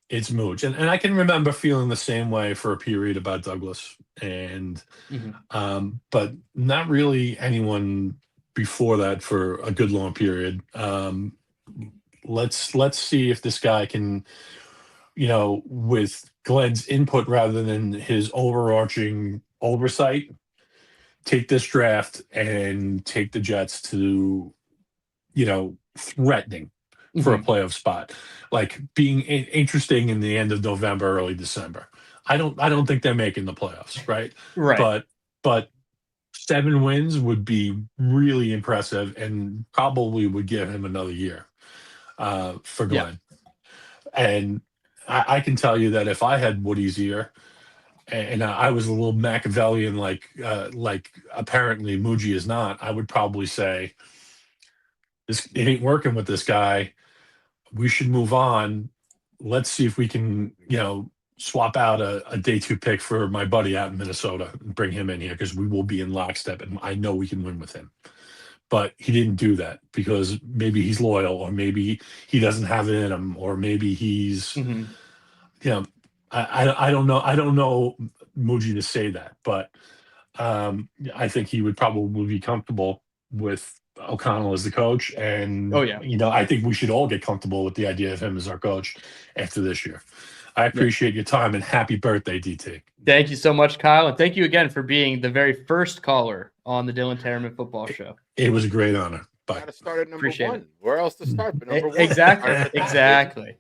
it's Mooj. And I can remember feeling the same way for a period about Douglas, and but not really anyone before that for a good long period. Let's see if this guy can, with Glenn's input rather than his overarching oversight, take this draft and take the Jets to, threatening for a playoff spot, like being interesting in the end of November, early December. I don't think they're making the playoffs, right? Right. But 7 wins would be really impressive and probably would give him another year for Glenn. And I can tell you that if I had Woody's ear and I was a little Machiavellian, like apparently Moogey is not, I would probably say, it ain't working with this guy. We should move on. Let's see if we can, swap out a day 2 pick for my buddy out in Minnesota and bring him in here because we will be in lockstep and I know we can win with him. But he didn't do that because maybe he's loyal, or maybe he doesn't have it in him, or maybe he's, I don't know. I don't know Moogey to say that, but I think he would probably be comfortable with O'Connell as the coach. And, I think we should all get comfortable with the idea of him as our coach after this year. I appreciate your time, and happy birthday, DT. Thank you so much, Kyle. And thank you again for being the very first caller on the Dylan Terman Football Show. It was a great honor. Bye. Got to start at number Appreciate 1. it. Where else to start but number 1? Exactly.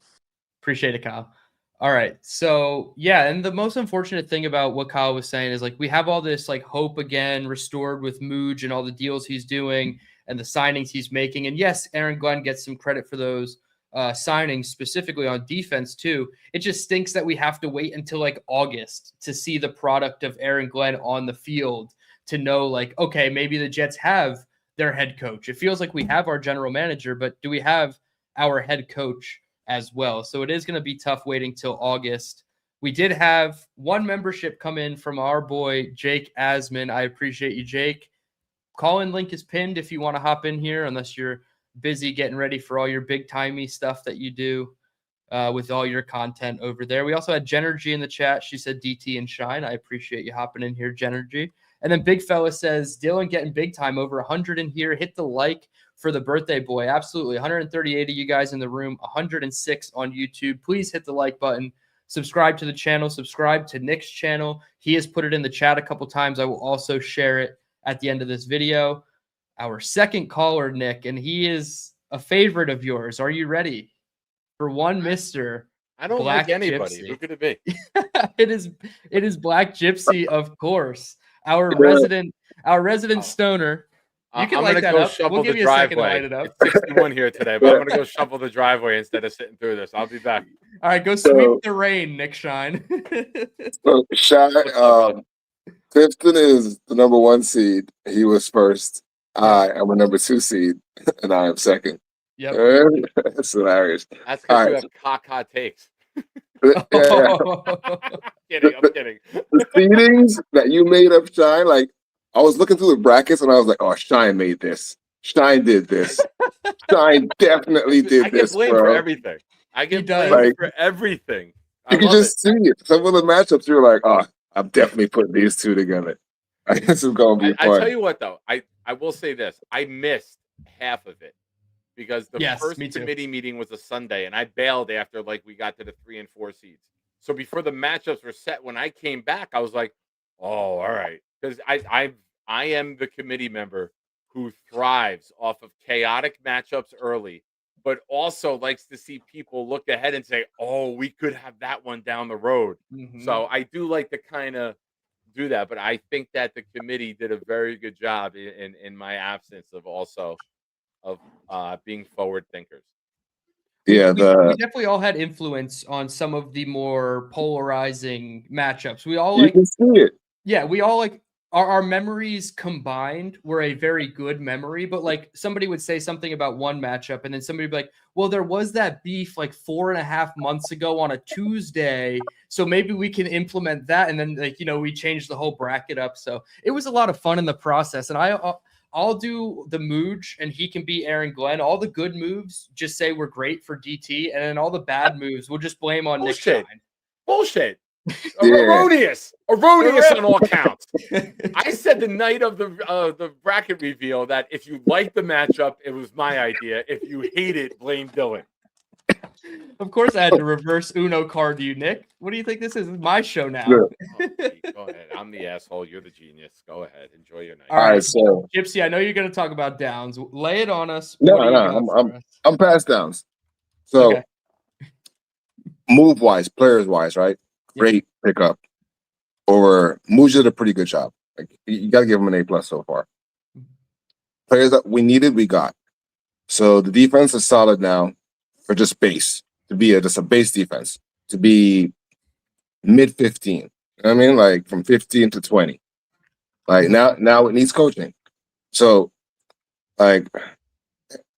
Appreciate it, Kyle. All right. So, and the most unfortunate thing about what Kyle was saying is, like, we have all this, like, hope again restored with Mooj and all the deals he's doing and the signings he's making. And yes, Aaron Glenn gets some credit for those signings, specifically on defense too. It just stinks that we have to wait until like August to see the product of Aaron Glenn on the field to know, like, okay, maybe the Jets have their head coach. It feels like we have our general manager, but do we have our head coach as well? So it is going to be tough waiting till August. We did have one membership come in from our boy, Jake Asman. I appreciate you, Jake. call-in link is pinned if you want to hop in here, unless you're busy getting ready for all your big-timey stuff that you do with all your content over there. We also had Genergy in the chat. She said DT and Shine. I appreciate you hopping in here, Genergy. And then Big Fella says, Dylan getting big time, over 100 in here. Hit the like for the birthday boy. Absolutely. 138 of you guys in the room, 106 on YouTube. Please hit the like button. Subscribe to the channel. Subscribe to Nick's channel. He has put it in the chat a couple times. I will also share it at the end of this video. Our second caller, Nick, and he is a favorite of yours. Are you ready for one Mr. I don't Black like anybody. Gypsy? Who could it be? It is Black Gypsy, of course. Our resident stoner. You can I'm light gonna that go up. shovel We'll give the you a second to driveway. light it up. It's 61 here today, but I'm gonna go shovel the driveway instead of sitting through this. I'll be back. All right, go sweep the rain, Nick Shine. So Shine, Clifton is the number 1 seed. He was first. I am a number 2 seed, and I am second. Yep. That's hilarious. That's because you All have caca takes. Yeah. I'm kidding. The seedings that you made up, Shine, like, I was looking through the brackets and I was like, oh, Shine made this. Shine did this. Shine definitely did I get this, blamed bro. for everything. I get blamed Like, for everything. I You can love just see it. Some of the matchups, you're like, oh, I'm definitely putting these two together. This is going to be I fun. tell you what, though, I will say this. I missed half of it because the first committee meeting was a Sunday, and I bailed after we got to the 3 and 4 seeds. So before the matchups were set, when I came back, I was like, oh, all right. Because I am the committee member who thrives off of chaotic matchups early, but also likes to see people look ahead and say, oh, we could have that one down the road. Mm-hmm. So I do like to kind of do that, but I think that the committee did a very good job in my absence of being forward thinkers. Yeah, we definitely all had influence on some of the more polarizing matchups. We all you can see it. Yeah, we all our memories combined were a very good memory, but somebody would say something about one matchup and then somebody would be like, well, there was that beef 4.5 months ago on a Tuesday, so maybe we can implement that. And then we changed the whole bracket up. So it was a lot of fun in the process. And I'll do the Mooj and he can be Aaron Glenn. All the good moves just say we're great for DT, and then all the bad moves we'll just blame on Nick Shine. Bullshit. Yeah. Erroneous on all counts. I said the night of the bracket reveal that if you like the matchup, it was my idea. If you hate it, blame Dylan. Of course, I had to reverse Uno card you, Nick. What do you think this is? This is my show now. Yeah. Go ahead. I'm the asshole. You're the genius. Go ahead. Enjoy your night. All right, so Gypsy, I know you're going to talk about downs. Lay it on us. I'm past downs. So Okay. move wise, players wise, right? Great pickup. Or Mooj did a pretty good job. You got to give him an A+ so far. Players that we needed, we got. So the defense is solid now for just base, to be just a base defense, to be mid 15. You know what I mean? From 15 to 20. Now it needs coaching. So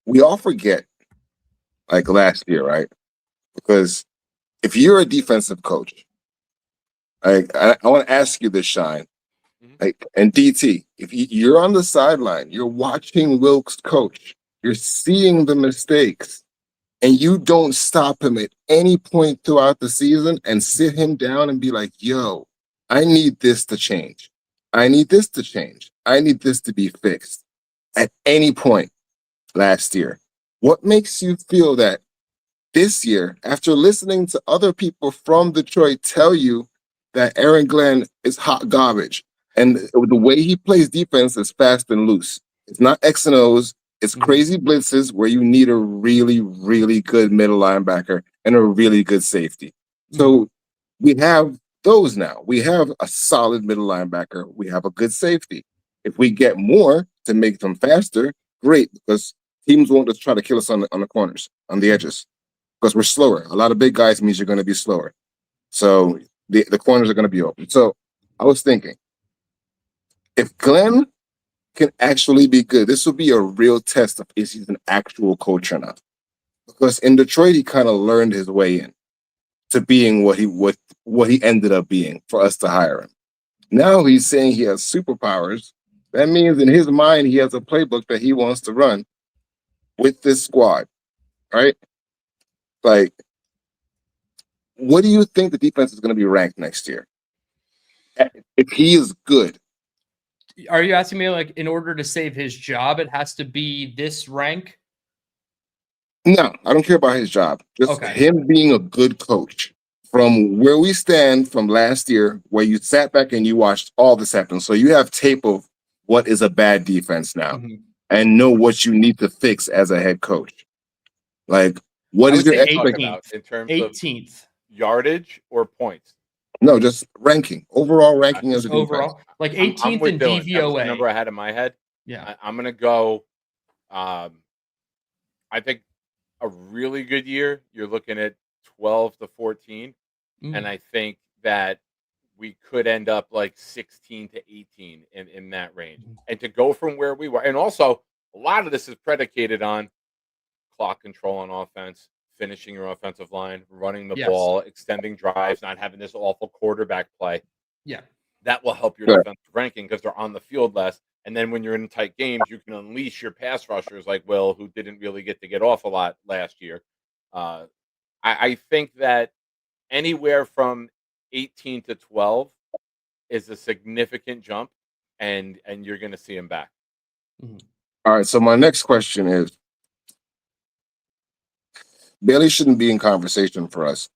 we all forget last year, right? Because if you're a defensive coach, I want to ask you this, Shine. And DT, if you're on the sideline, you're watching Wilkes coach, you're seeing the mistakes, and you don't stop him at any point throughout the season and sit him down and be like, yo, I need this to change. I need this to change. I need this to be fixed at any point last year. What makes you feel that this year, after listening to other people from Detroit tell you that Aaron Glenn is hot garbage, and the way he plays defense is fast and loose? It's not X and O's. It's crazy blitzes where you need a really, really good middle linebacker and a really good safety. So we have those now. We have a solid middle linebacker. We have a good safety. If we get more to make them faster, great, because teams won't just try to kill us on the corners, on the edges, because we're slower. A lot of big guys means you're going to be slower. So the corners are going to be open. So I was thinking, if Glenn can actually be good, this will be a real test of if he's an actual coach or not. Because in Detroit, he kind of learned his way in to being what he ended up being for us to hire him. Now he's saying he has superpowers That means in his mind, he has a playbook that he wants to run with this squad, right? Like, what do you think the defense is going to be ranked next year? If he is good. Are you asking me, like, in order to save his job, it has to be this rank? No, I don't care about his job. Just Okay. him being a good coach. From where we stand from last year, where you sat back and you watched all this happen. So you have tape of what is a bad defense now and know what you need to fix as a head coach. Like, what I is would your say expectation? 18th. In terms 18th. of yardage or points? No, just ranking. Overall ranking of Just the defense. overall. Like I'm 18th with in Dylan. That was the DVOA. number I had in my head. Yeah. I'm going to go, I think a really good year, you're looking at 12 to 14. And I think that we could end up like 16 to 18 in that range. And to go from where we were, and also a lot of this is predicated on clock control on offense, finishing your offensive line, running the ball, extending drives, not having this awful quarterback play. Yeah. That will help your defensive ranking because they're on the field less. And then when you're in tight games, you can unleash your pass rushers like Will, who didn't really get off a lot last year. I think that anywhere from 18 to 12 is a significant jump, and you're going to see him back. All right, so my next question is, Bailey shouldn't be in conversation for us.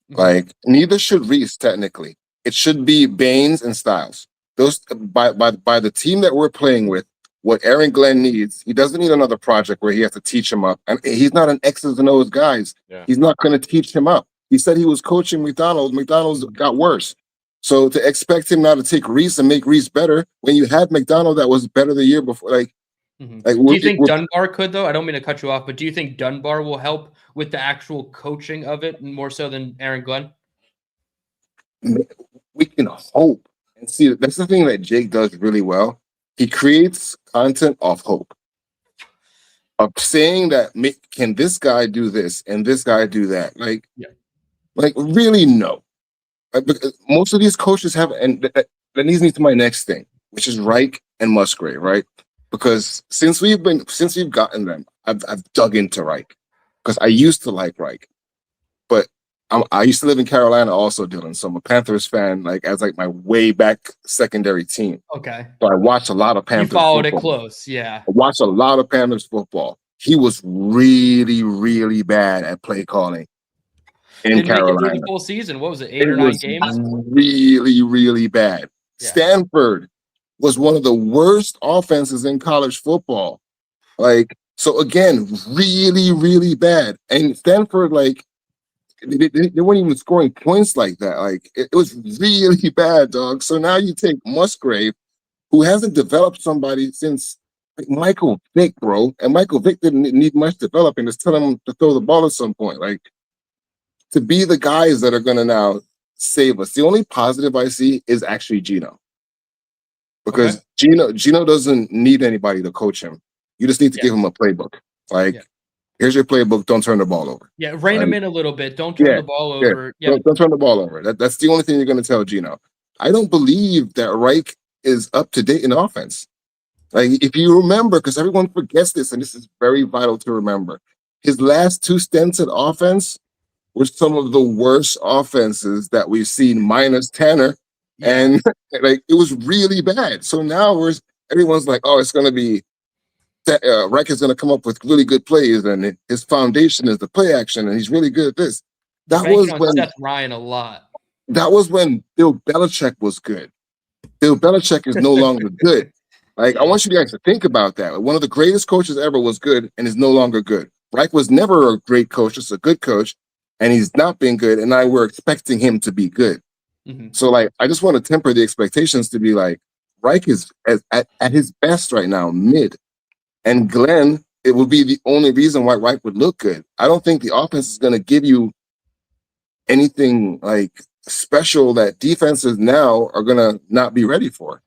Like, neither should Reese, technically. It should be Baines and Styles. Those by the team that we're playing with, what Aaron Glenn needs, he doesn't need another project where he has to teach him up. And he's not an X's and O's guys. Yeah. He's not going to teach him up. He said he was coaching McDonald's. McDonald's got worse. So to expect him now to take Reese and make Reese better when you had McDonald that was better the year before, like do you think Dunbar could, though? I don't mean to cut you off, but do you think Dunbar will help with the actual coaching of it more so than Aaron Glenn? We can hope and see. That's the thing that Jake does really well. He creates content off hope, of saying that, can this guy do this and this guy do that? Like, like really no. Because most of these coaches have, and that leads me to my next thing, which is Reich and Musgrave, right? Because since we've gotten them, I've dug into Reich because I used to like Reich, but I used to live in Carolina also, Dylan. So I'm a Panthers fan, like as like my way back secondary team. Okay. So I watched a lot of Panthers. You followed football. it close, yeah. I watched a lot of Panthers football. He was really, really bad at play calling in Didn't Carolina. make it through the full season. What was it, 8 or 9 games? Really, really bad. Yeah. Stanford was one of the worst offenses in college football. Like, so again, really, really bad. And Stanford, like, they weren't even scoring points like that. Like, it was really bad, dog. So now you take Musgrave, who hasn't developed somebody since like Michael Vick, bro. And Michael Vick didn't need much developing. Just tell him to throw the ball at some point. Like, to be the guys that are going to now save us. The only positive I see is actually Gino. Because Gino doesn't need anybody to coach him. You just need to give him a playbook. Like, here's your playbook. Don't turn the ball over. Yeah, rein him in a little bit. Don't turn the ball over. Yeah. Don't turn the ball over. That's the only thing you're going to tell Gino. I don't believe that Reich is up to date in offense. Like, if you remember, because everyone forgets this, and this is very vital to remember, his last 2 stints at offense were some of the worst offenses that we've seen, minus Tanner. And like, it was really bad. So now everyone's like, oh, it's going to be Reich is going to come up with really good plays, and his foundation is the play action, and he's really good at this. That was when Seth Ryan a lot. That was when Bill Belichick was good. Bill Belichick is no longer good. Like, I want you guys to think about that. One of the greatest coaches ever was good and is no longer good. Reich was never a great coach, just a good coach, and he's not been good. And now we're expecting him to be good. So, like, I just want to temper the expectations to be like, Reich is at his best right now, mid. And Glenn, it would be the only reason why Reich would look good. I don't think the offense is going to give you anything like special that defenses now are going to not be ready for.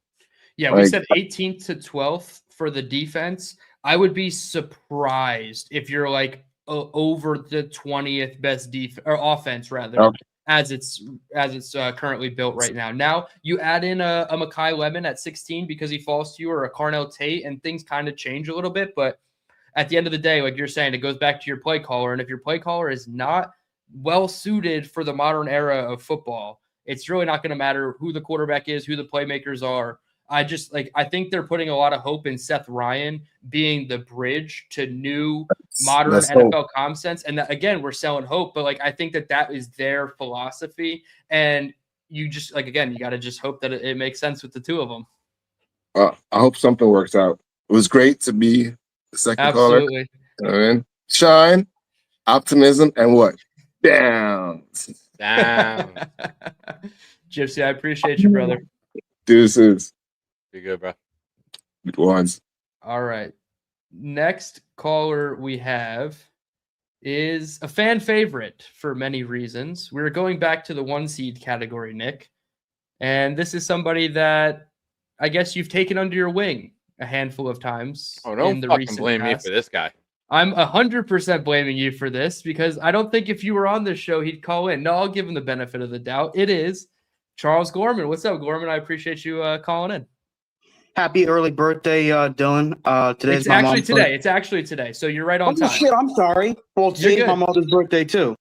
Yeah, we said 18th to 12th for the defense. I would be surprised if you're like over the 20th best defense or offense rather. as it's currently built right now. Now you add in a Mekhi Lemon at 16 because he falls to you, or a Carnell Tate, and things kind of change a little bit. But at the end of the day, like you're saying, it goes back to your play caller. And if your play caller is not well suited for the modern era of football, it's really not going to matter who the quarterback is, who the playmakers are. I think they're putting a lot of hope in Seth Ryan being the bridge to new modern NFL common sense. And that, again, we're selling hope, but like, I think that is their philosophy. And you just you got to just hope that it makes sense with the two of them. I hope something works out. It was great to be the second caller. Absolutely. You know what I mean? Shine, optimism, and what? Down. Gypsy, I appreciate you, brother. Deuces. Be good, bro. Good ones. All right. Next caller we have is a fan favorite for many reasons. We're going back to the 1 seed category, Nick. And this is somebody that I guess you've taken under your wing a handful of times. Oh, don't in the fucking recent blame past. me for this guy. I'm 100% blaming you for this because I don't think if you were on this show, he'd call in. No, I'll give him the benefit of the doubt. It is Charles Gorman. What's up, Gorman? I appreciate you calling in. Happy early birthday, Dylan. Today's It's my actually mom's today. birthday. It's actually today. So you're right on Oh, time. shit, I'm sorry. Well, today's my mother's birthday, too.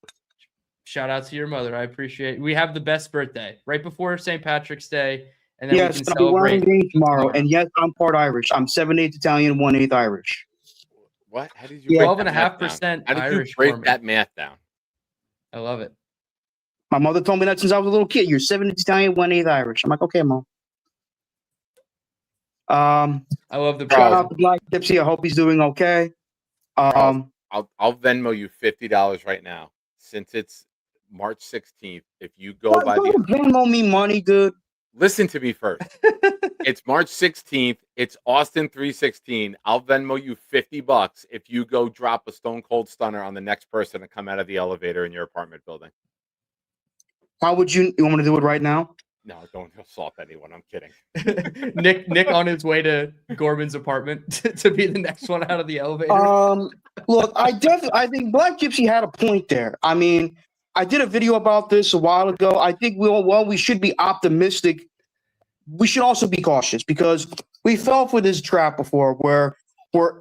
Shout out to your mother. I appreciate it. We have the best birthday right before St. Patrick's Day. And then Yes, we can I'll be wearing celebrate green tomorrow. And yes, I'm part Irish. I'm 7/8 Italian, 1/8 Irish. What? How did you? 12.5% How did Irish. you break for me. that math down? I love it. My mother told me that since I was a little kid. You're 7/8 Italian, 1/8 Irish. I'm like, okay, Mom. I love the Shout out to Black Gypsy. I hope he's doing okay. I'll Venmo you $50 right now. Since it's March 16th, if you go by the Venmo me money, dude. listen to me first. It's March 16th. It's Austin 316. I'll Venmo you $50 if you go drop a stone cold stunner on the next person to come out of the elevator in your apartment building. How would you want me to do it right now? No, don't assault anyone. I'm kidding. Nick on his way to Gorman's apartment to be the next one out of the elevator. Look, I think Black Gypsy had a point there. I mean, I did a video about this a while ago. I think we should be optimistic. We should also be cautious because we fell for this trap before where we're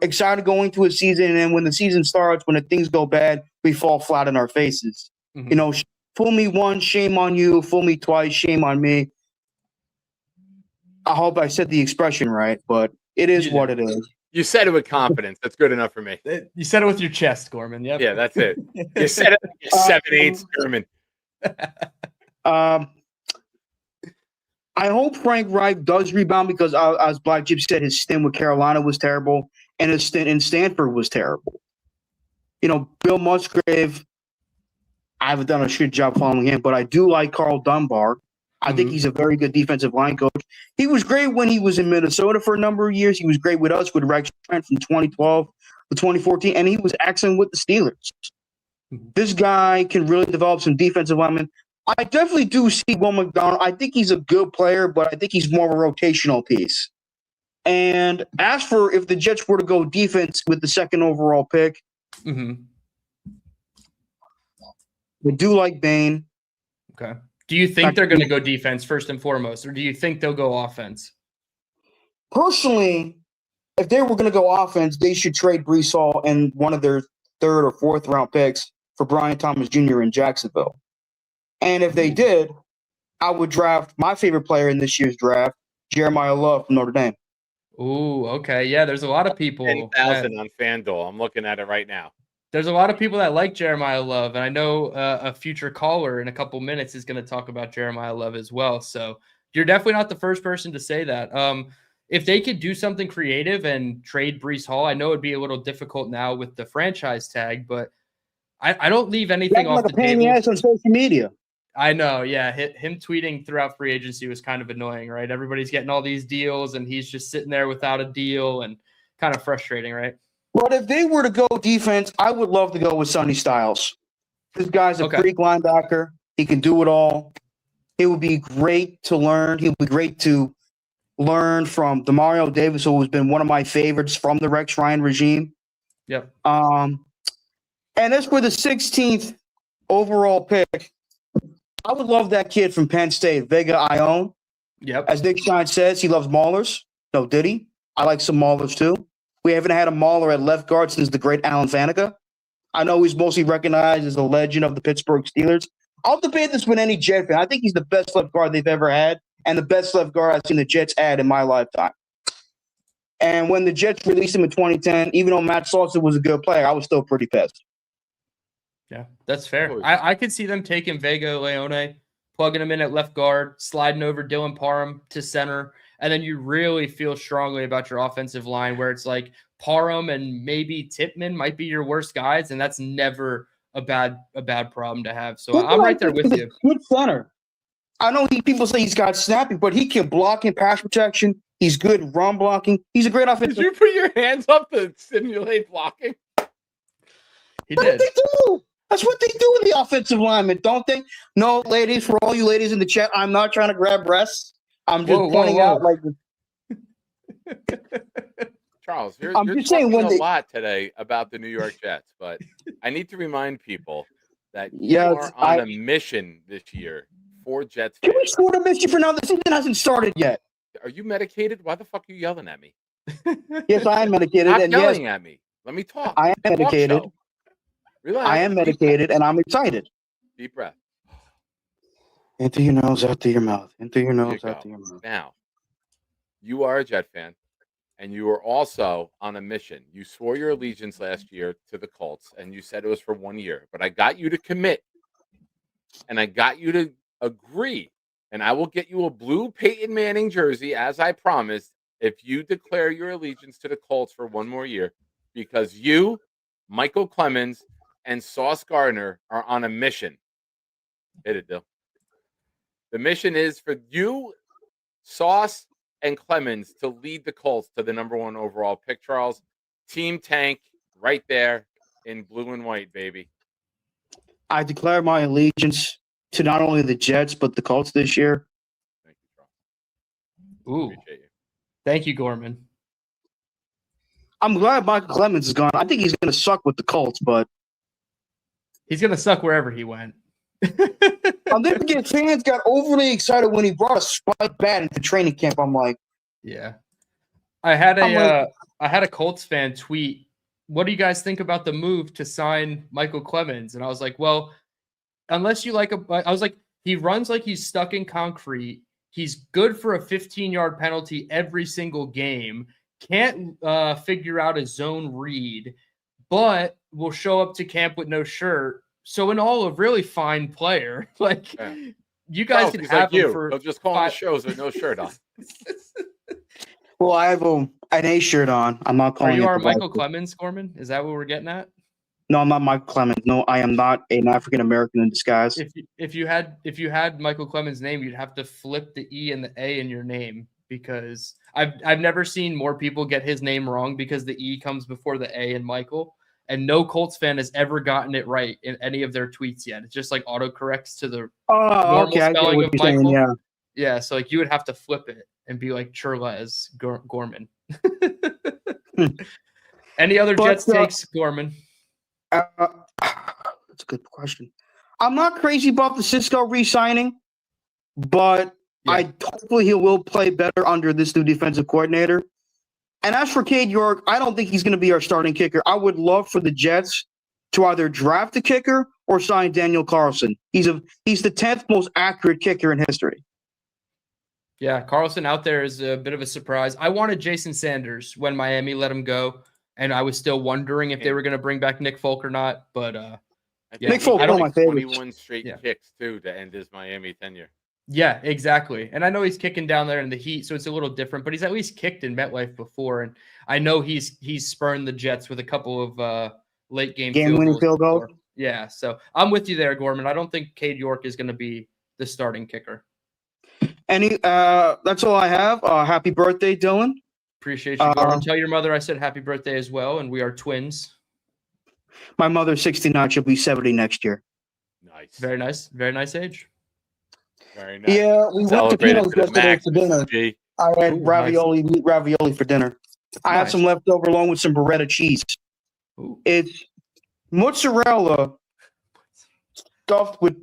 excited going to a season, and then when the season starts, when the things go bad, we fall flat on our faces. Mm-hmm. You know, fool me once, shame on you. Fool me twice, shame on me. I hope I said the expression right, but it is what it is. You said it with confidence. That's good enough for me. You said it with your chest, Gorman. Yep. Yeah, that's it. You said it like 7/8 German. I hope Frank Reich does rebound because, as Black Gypsy said, his stint with Carolina was terrible, and his stint in Stanford was terrible. You know, Bill Musgrave, I haven't done a shit job following him, but I do like Carl Dunbar. I think he's a very good defensive line coach. He was great when he was in Minnesota for a number of years. He was great with us, with Rex Trent from 2012 to 2014, and he was excellent with the Steelers. This guy can really develop some defensive linemen. I definitely do see Will McDonald. I think he's a good player, but I think he's more of a rotational piece. And as for if the Jets were to go defense with the second overall pick, we do like Bain. Okay. Do you think they're going to go defense first and foremost, or do you think they'll go offense? Personally, if they were going to go offense, they should trade Breece Hall and one of their third or fourth round picks for Brian Thomas Jr. in Jacksonville. And if they did, I would draft my favorite player in this year's draft, Jeremiah Love from Notre Dame. Ooh, okay. Yeah, there's a lot of people. 10,000 on FanDuel. I'm looking at it right now. There's a lot of people that like Jeremiah Love, and I know a future caller in a couple minutes is going to talk about Jeremiah Love as well. So you're definitely not the first person to say that. If they could do something creative and trade Breece Hall, I know it'd be a little difficult now with the franchise tag, but I don't leave anything off like the a pain in table. the ass on social media. I know, yeah. Him tweeting throughout free agency was kind of annoying, right? Everybody's getting all these deals, and he's just sitting there without a deal, and kind of frustrating, right? But if they were to go defense, I would love to go with Sonny Styles. This guy's a freak linebacker. He can do it all. It would be great to learn. He would be great to learn from Demario Davis, who has been one of my favorites from the Rex Ryan regime. Yep. And as for the 16th overall pick, I would love that kid from Penn State, Vega Ione. Yep. As Nick Shine says, he loves maulers. No, did he? I like some maulers too. We haven't had a mauler at left guard since the great Alan Faneca. I know he's mostly recognized as a legend of the Pittsburgh Steelers. I'll debate this with any Jet fan. I think he's the best left guard they've ever had, and the best left guard I've seen the Jets add in my lifetime. And when the Jets released him in 2010, even though Matt Salsa was a good player, I was still pretty pissed. Yeah, that's fair. I could see them taking Vega Leone, plugging him in at left guard, sliding over Dylan Parham to center, and then you really feel strongly about your offensive line where it's like Parham and maybe Tippmann might be your worst guys, and that's never a bad problem to have. So I'm right there with you. Good center. I know people say he's got snappy, but he can block in pass protection. He's good run blocking. He's a great offensive. Did you put your hands up to simulate blocking? He What did. they do? That's what they do in the offensive lineman, don't they? No, ladies, for all you ladies in the chat, I'm not trying to grab breasts. I'm just pointing out, like, Charles, you're just saying talking when a lot today about the New York Jets, but I need to remind people that you Yes, are on a mission this year for Jets can we fans. sort of miss you for now? The season hasn't started yet. Are you medicated? Why the fuck are you yelling at me? Yes, I am medicated, Stop and yes, yelling at me. Let me talk. I am It's a talk medicated. show. Relax. I am Deep medicated, and I'm excited. breath. Deep breath. In through your nose, out through your mouth. In through your There you nose, out go. through your mouth. Now, you are a Jet fan, and you are also on a mission. You swore your allegiance last year to the Colts, and you said it was for 1 year. But I got you to commit, and I got you to agree, and I will get you a blue Peyton Manning jersey, as I promised, if you declare your allegiance to the Colts for 1 more year, because you, Michael Clemens, and Sauce Gardner are on a mission. Hit it, Dill. The mission is for you, Sauce, and Clemens to lead the Colts to the #1 overall pick, Charles. Team Tank right there in blue and white, baby. I declare my allegiance to not only the Jets, but the Colts this year. Thank you, Charles. Ooh, Appreciate you. thank you, Gorman. I'm glad Michael Clemens is gone. I think he's going to suck with the Colts, but He's gonna suck wherever he went. I'll never get fans got overly excited when he brought a spike bat into training camp. I'm like, Yeah, I had I'm a Colts fan tweet, "What do you guys think about the move to sign Michael Clemens?" And I was like, "Well, unless you like I was like, he runs like he's stuck in concrete. He's good for a 15-yard penalty every single game. Can't figure out a zone read, but will show up to camp with no shirt. So in all, a really fine player. Like Yeah. you guys Charles, can he's have like him you. for They'll just call him the 5 shows with no shirt on. well, I have an A shirt on. I'm not Are calling you it our the Michael Vikings. Clemens, Gorman? Is that what we're getting at? No, I'm not Michael Clemens. No, I am not an African American in disguise. If you had Michael Clemens' name, you'd have to flip the E and the A in your name, because I've never seen more people get his name wrong because the E comes before the A in Michael, and no Colts fan has ever gotten it right in any of their tweets yet. It's just like autocorrects to the Oh, normal okay. I get spelling what of you're saying. Michael. Yeah. Yeah, so like you would have to flip it and be like Churles Gorman. Any other But, Jets takes, Gorman? That's a good question. I'm not crazy about the Cisco re-signing, but Yeah. hopefully he will play better under this new defensive coordinator. And as for Cade York, I don't think he's going to be our starting kicker. I would love for the Jets to either draft a kicker or sign Daniel Carlson. He's the 10th most accurate kicker in history. Yeah, Carlson out there is a bit of a surprise. I wanted Jason Sanders when Miami let him go, and I was still wondering if they were going to bring back Nick Folk or not. But yeah, Nick Folk, I one of don't. my favorites. 21 straight Yeah. kicks too to end his Miami tenure. Yeah, exactly. And I know he's kicking down there in the heat, so it's a little different. But he's at least kicked in MetLife before, and I know he's spurned the Jets with a couple of late Game-winning field goals. before. Yeah, so I'm with you there, Gorman. I don't think Cade York is going to be the starting kicker. That's all I have. Happy birthday, Dylan. Appreciate you, Gorman. Tell your mother I said happy birthday as well, and we are twins. My mother's 69. She'll be 70 next year. Nice. Very nice age. Very nice. Yeah, we went to Celebrated Pino's to the yesterday max, for dinner. Mrs. G. I had Ooh, ravioli, meat ravioli for dinner. I have Nice. some leftover along with some Beretta cheese. Ooh. It's mozzarella stuffed with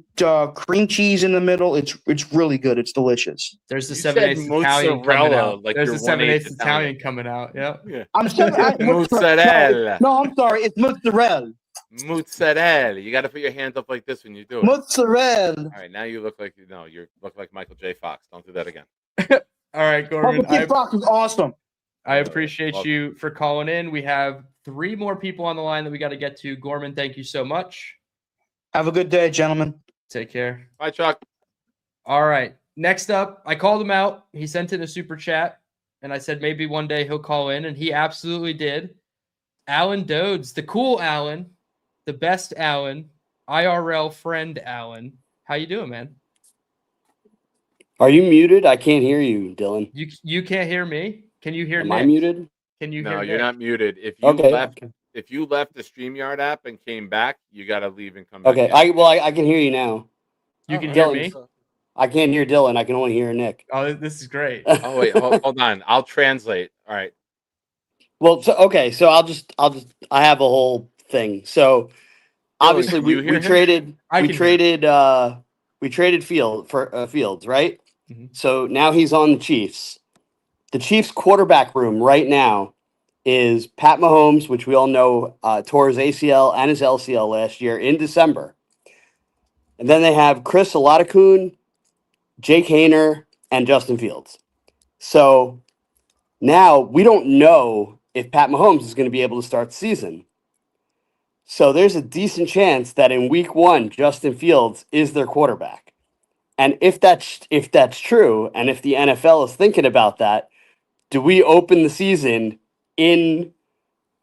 cream cheese in the middle. It's really good. It's delicious. There's the You 7/8 said Italian coming mozzarella out. like There's you're the 7/8 1/8 Italian coming out. Yep. Yeah. I'm sorry. Mozzarella. No, I'm sorry. It's mozzarella. Mozzarella. You got to put your hands up like this when you do it. Mozzarella. All right, now you look like Michael J. Fox. Don't do that again. All right, Gorman. Michael J. Fox is awesome. I appreciate Welcome. you for calling in. We have 3 more people on the line that we got to get to. Gorman, thank you so much. Have a good day, gentlemen. Take care. Bye, Chuck. All right. Next up, I called him out. He sent in a super chat, and I said maybe one day he'll call in, and he absolutely did. Alan Dodes, the cool Alan, the best Alan, IRL friend Alan. How you doing, man? Are you muted? I can't hear you, Dylan. You can't hear me? Can you hear Am Nick? I muted? Can you No, hear you're Nick? not muted. If you if you left the StreamYard app and came back, you got to leave and come back. Okay. in. I can hear you now. You can Oh, hear Dylan. me? I can't hear Dylan. I can only hear Nick. Oh, this is great. Oh wait, hold on. I'll translate. All right. Well, so okay, so I have a whole thing. So obviously can you hear we him? traded I we can traded Fields, right? Mhm. So now he's on the Chiefs. The Chiefs quarterback room right now is Pat Mahomes, which we all know tore his ACL and his LCL last year in December. And then they have Chris Oladipoon, Jake Hayner, and Justin Fields. So now we don't know if Pat Mahomes is going to be able to start the season. So there's a decent chance that in week 1, Justin Fields is their quarterback. And if that's true, and if the NFL is thinking about that, do we open the season in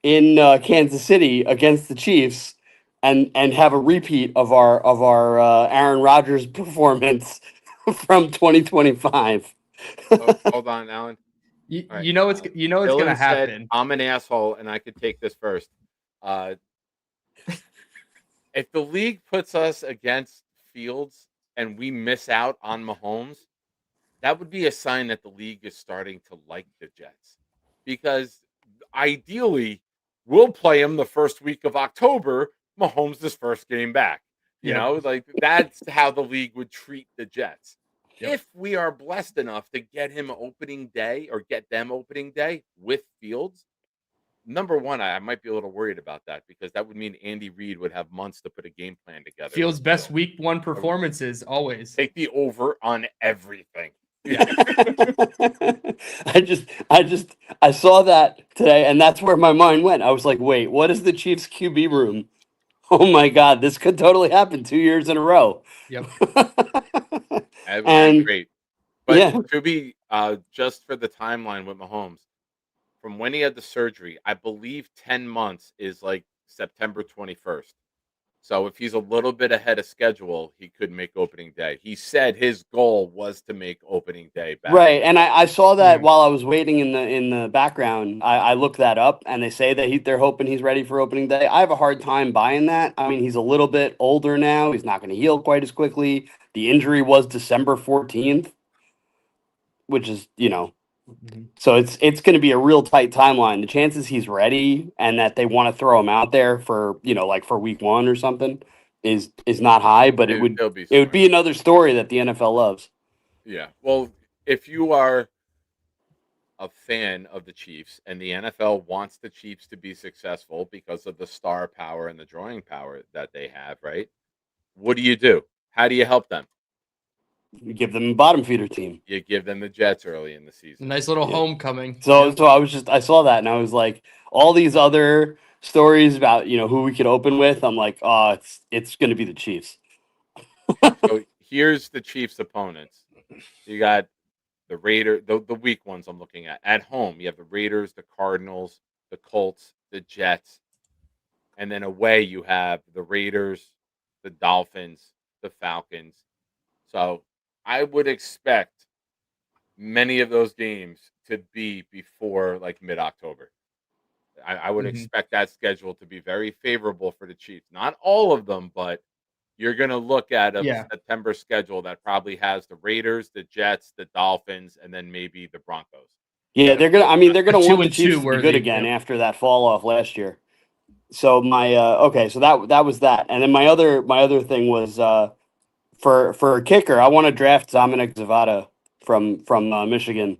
Kansas City against the Chiefs and have a repeat of our Aaron Rodgers performance from 2025? Hold on, Alan. You, All right, you know it's Dylan going to said, happen. I'm an asshole, and I could take this first. If the league puts us against Fields and we miss out on Mahomes, that would be a sign that the league is starting to like the Jets, because ideally we'll play him the first week of October, Mahomes' first game back. You Yep. know, like that's how the league would treat the Jets. Yep. If we are blessed enough to get him opening day or get them opening day with Fields, number one, I might be a little worried about that, because that would mean Andy Reid would have months to put a game plan together. Fields' best week 1 performances always. Take the over on everything. Yeah. I saw that today, and that's where my mind went. I was like, wait, what is the Chiefs QB room? Oh my God, this could totally happen 2 years in a row. Yep. That would be And great. But yeah. to be just for the timeline with Mahomes, from when he had the surgery, I believe 10 months is like September 21st. So if he's a little bit ahead of schedule, he could make opening day. He said his goal was to make opening day back. Right, and I saw that Mhm. while I was waiting in the background. I looked that up, and they say that they're hoping he's ready for opening day. I have a hard time buying that. I mean, he's a little bit older now. He's not going to heal quite as quickly. The injury was December 14th, which is, Mhm. so it's going to be a real tight timeline. The chances he's ready and that they want to throw him out there for, like for week 1 or something is not high, but it would be another story that the NFL loves. Yeah. Well, if you are a fan of the Chiefs and the NFL wants the Chiefs to be successful because of the star power and the drawing power that they have, right? What do? How do you help them? You give them a bottom feeder team. You give them the Jets early in the season. Nice little homecoming. So I saw that and I was like, all these other stories about, who we could open with. I'm like, oh, it's going to be the Chiefs. So here's the Chiefs' opponents. You got the Raiders, the weak ones I'm looking at. At home, you have the Raiders, the Cardinals, the Colts, the Jets. And then away, you have the Raiders, the Dolphins, the Falcons. So I would expect many of those games to be before like mid-October. I would expect that schedule to be very favorable for the Chiefs. Not all of them, but you're going to look at a September schedule that probably has the Raiders, the Jets, the Dolphins, and then maybe the Broncos. Yeah, they're gonna want the Chiefs to be good worthy, again after that fall off last year. So my okay, so that was that, and then my other thing was for a kicker, I want to draft Dominic Zavada from Michigan.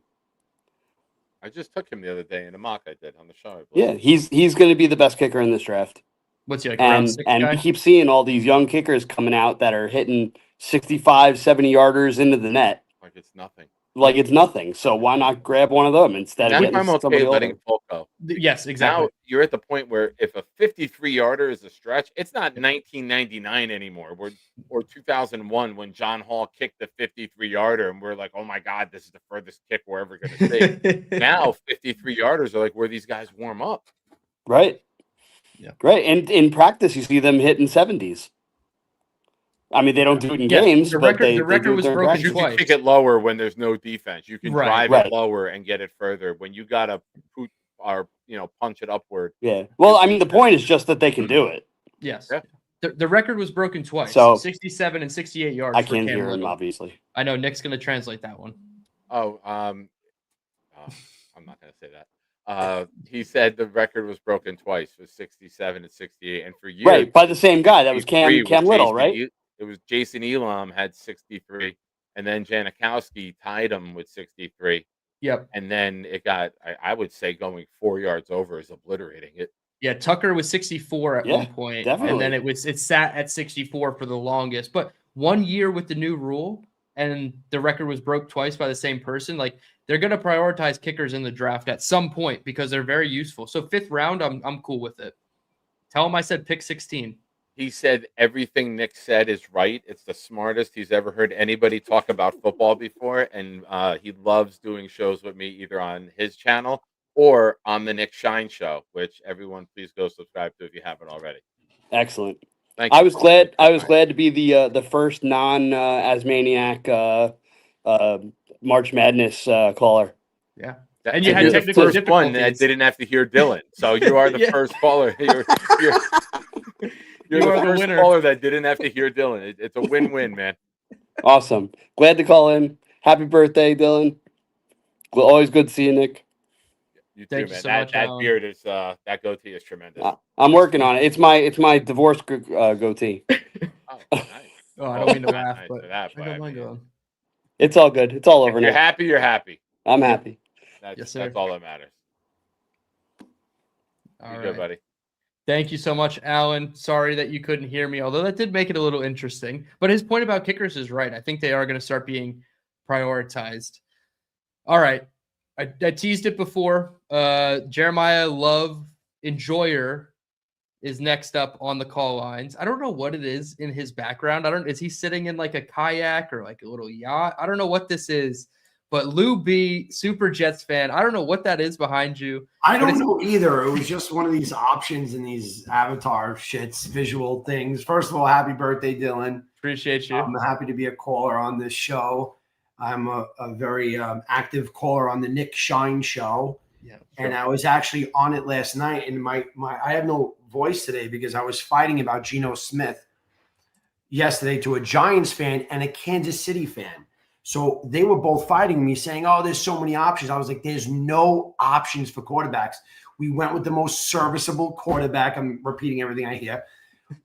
I just took him the other day in a mock I did on the show. I Yeah, believe. he's going to be the best kicker in this draft. What's he like, round 6 And guy? we keep seeing all these young kickers coming out that are hitting 65, 70 yarders into the net Like it's nothing. like it's nothing. So why not grab one of them instead of Now getting I'm okay somebody letting older? Folk go. Yes, exactly. Now you're at the point where if a 53-yarder is a stretch, it's not 1999 anymore. Or 2001 when John Hall kicked the 53-yarder and we're like, oh my God, this is the furthest kick we're ever going to see. Now 53-yarders are like where these guys warm up. Right. Yeah. Right. And in practice, you see them hitting 70s. I mean, they don't do it in Yes, games, the but record- they the record do it was during broken practice. You can twice. kick it lower when there's no defense. You can Right, drive right. it lower and get it further. When you gotta punch it upward. Yeah. Well, I mean, the point is just that they can do it. Yes. Yeah. The record was broken twice. So- 67 and 68 yards. I for can't Cam hear him, Little. obviously. I know Nick's going to translate that one. I'm not gonna say that. He said the record was broken twice, was 67 and 68, and for years, Right. By the same guy. That was 63 Cam Little, Jason right? It was Jason Elam had 63, and then Janikowski tied him with 63, Yep. and then it got, I would say, going 4 yards over is obliterating it. Yeah, Tucker was 64 at Yeah, one point, definitely. and then it sat at 64 for the longest. But 1 year with the new rule, and the record was broke twice by the same person. Like they're going to prioritize kickers in the draft at some point because they're very useful. So 5th round, I'm cool with it. Tell him I said pick 16. He said everything Nick said is right. It's the smartest he's ever heard anybody talk about football before, and he loves doing shows with me either on his channel or on the Nick Shine Show, which everyone please go subscribe to if you haven't already. Excellent. Thank you. I was glad to be the first non-Asmaniac March Madness caller. Yeah. That- And you had you're the technical first one that difficulties. didn't have to hear Dylan, so you are the Yeah. first caller. You're You the are the first winner. caller that didn't have to hear Dylan. It's a win-win, man. Awesome. Glad to call in. Happy birthday, Dylan. Always good to see you, Nick. You too, Thank you man. so That much, that Alan. beard is that goatee is tremendous. I'm working on it. It's my divorce goatee. Oh, nice. Oh, I don't mean to Not laugh, nice but for that, I don't mind mean, Dylan. It's all good. It's all over if you're now. happy, you're happy. I'm happy. Yes, sir. That's all that matters. All You right. good, buddy. Thank you so much, Alan. Sorry that you couldn't hear me, although that did make it a little interesting. But his point about kickers is right. I think they are going to start being prioritized. All right. I teased it before. Jeremiah Love Enjoyer is next up on the call lines. I don't know what it is in his background. Is he sitting in like a kayak or like a little yacht? I don't know what this is. But Lou B, Super Jets fan, I don't know what that is behind you. I don't know either. It was just one of these options in these avatar shits, visual things. First of all, happy birthday, Dylan. Appreciate you. I'm happy to be a caller on this show. I'm a very active caller on the Nick Shine Show. Yeah, and I was actually on it last night. And I have no voice today because I was fighting about Geno Smith yesterday to a Giants fan and a Kansas City fan. So they were both fighting me saying, oh, there's so many options. I was like, there's no options for quarterbacks. We went with the most serviceable quarterback. I'm repeating everything I hear.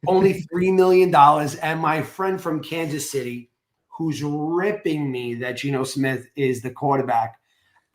Only $3 million. And my friend from Kansas City, who's ripping me that Geno Smith is the quarterback.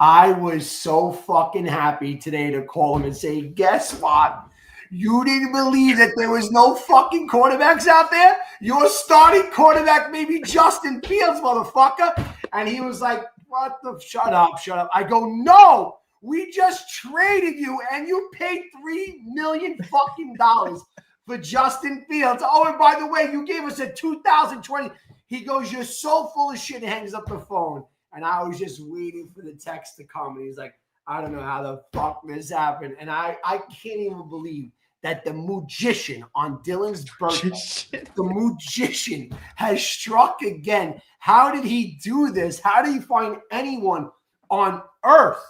I was so fucking happy today to call him and say, guess what? You didn't believe that there was no fucking quarterbacks out there? Your starting quarterback may be Justin Fields, motherfucker. And he was like, what the? Shut up. I go, no, we just traded you and you paid $3 million fucking dollars for Justin Fields. Oh, and by the way, you gave us a 2020. He goes, you're so full of shit, and hangs up the phone. And I was just waiting for the text to come. And he's like, I don't know how the fuck this happened. And I can't even believe that the magician on Dylan's birthday, the magician has struck again. How did he do this? How did he find anyone on earth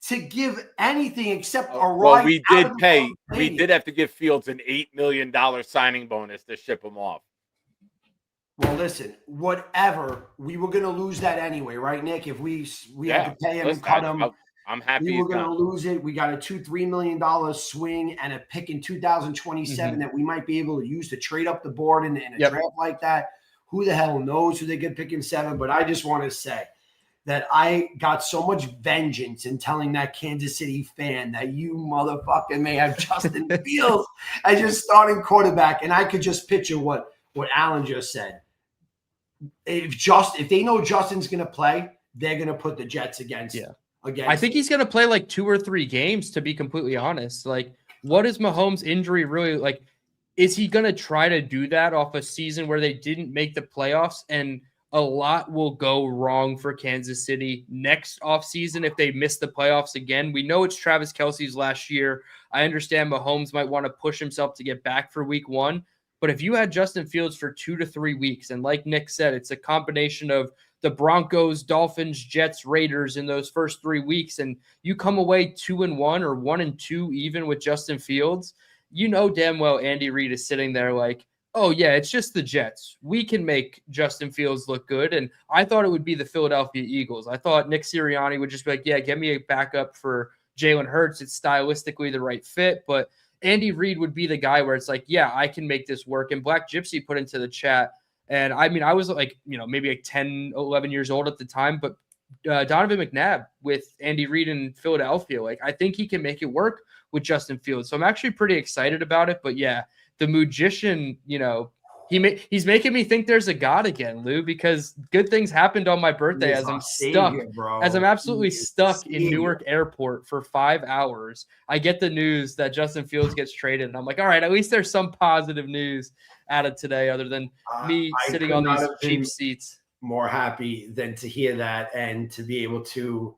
to give anything except a ride? Well, we out did of the pay. fucking We stadium? did have to give Fields an $8 million signing bonus to ship him off. Well, listen, whatever. We were going to lose that anyway, right, Nick? If we had to pay him and cut him. I'm happy We he's were going to gone. lose it. We got a $2-3 million swing and a pick in 2027 that we might be able to use to trade up the board in a Yep. draft like that. Who the hell knows who they could pick in 7? But I just want to say that I got so much vengeance in telling that Kansas City fan that you motherfucking may have Justin Fields as your starting quarterback. And I could just picture what Alan just said. If they know Justin's going to play, they're going to put the Jets against. I think he's going to play like 2 or 3 games, to be completely honest. Like, what is Mahomes' injury really like? Is he going to try to do that off a season where they didn't make the playoffs? And a lot will go wrong for Kansas City next offseason if they miss the playoffs again. We know it's Travis Kelce's last year. I understand Mahomes might want to push himself to get back for week 1. But if you had Justin Fields for 2 to 3 weeks, and like Nick said, it's a combination of the Broncos, Dolphins, Jets, Raiders in those first 3 weeks, and you come away 2-1 or 1-2 even with Justin Fields, you know damn well Andy Reid is sitting there like, oh yeah, it's just the Jets. We can make Justin Fields look good. And I thought it would be the Philadelphia Eagles. I thought Nick Sirianni would just be like, yeah, get me a backup for Jalen Hurts. It's stylistically the right fit, but Andy Reid would be the guy where it's like, yeah, I can make this work. And Black Gypsy put into the chat, and I mean, I was like, maybe like 10, 11 years old at the time, but Donovan McNabb with Andy Reid in Philadelphia, like I think he can make it work with Justin Fields. So I'm actually pretty excited about it. But yeah, the magician, he's making me think there's a God again, Lou, because good things happened on my birthday as I'm absolutely stuck in Newark Airport for 5 hours. I get the news that Justin Fields gets traded, and I'm like, all right, at least there's some positive news out of today other than me sitting on these cheap seats. More happy than to hear that and to be able to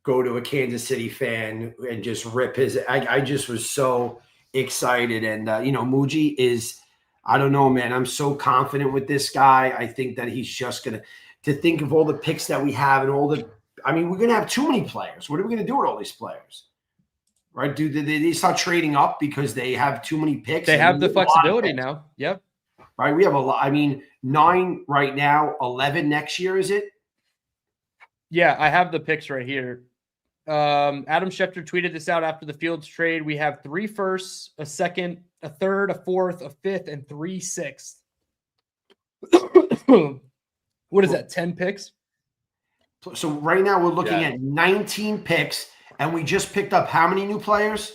go to a Kansas City fan and just rip his. I just was so excited. And, Mougey is, I don't know, man. I'm so confident with this guy. I think that he's just going to think of all the picks that we have and we're going to have too many players. What are we going to do with all these players? Right? Do they start trading up because they have too many picks? They have the flexibility now. Yep. Right. We have a lot. 9 right now, 11 next year, is it? Yeah, I have the picks right here. Adam Schefter tweeted this out after the Fields trade. We have 3 firsts, a second, a third, a fourth, a fifth, and 3 sixths. What is that, 10 picks? So right now we're looking at 19 picks, and we just picked up how many new players?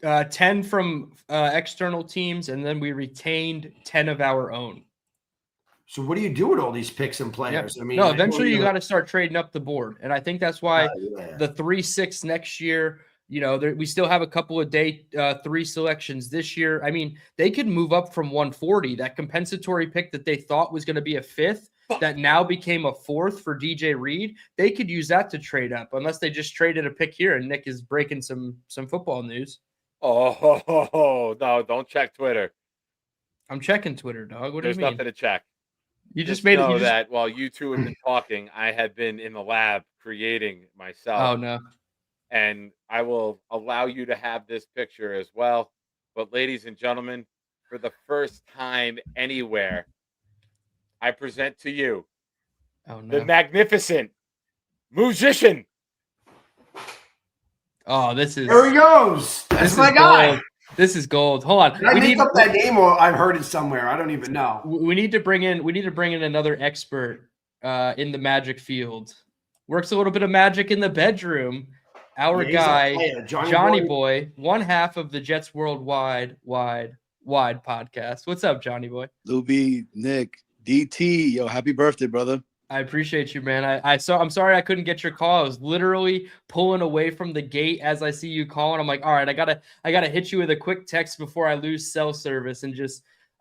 10 from external teams, and then we retained 10 of our own. So what do you do with all these picks and players? Yeah. Eventually you got to start trading up the board. And I think that's why the 3-6 next year, we still have a couple of day 3 selections this year. I mean, they could move up from 140, that compensatory pick that they thought was going to be a 5th that now became a 4th for DJ Reed. They could use that to trade up unless they just traded a pick here. And Nick is breaking some football news. Oh, no, don't check Twitter. I'm checking Twitter, dog. What There's do you mean? Nothing to check. You just made it. That while you two have been talking, I have been in the lab creating myself. Oh, no. And I will allow you to have this picture as well. But ladies and gentlemen, for the first time anywhere, I present to you the magnificent musician. Oh, this is. There he goes. That's my guy. This is gold. Hold on. Did I make up that name, or I've heard it somewhere? I don't even know. We need to bring in another expert in the magic field. Works a little bit of magic in the bedroom. Our guy, Johnny Boy, one half of the Jets Worldwide Wide podcast. What's up, Johnny Boy? Luby, Nick, DT, yo, happy birthday, brother. I appreciate you, man. I'm sorry I couldn't get your call. I was literally pulling away from the gate as I see you calling. I'm like, all right, I gotta hit you with a quick text before I lose cell service. And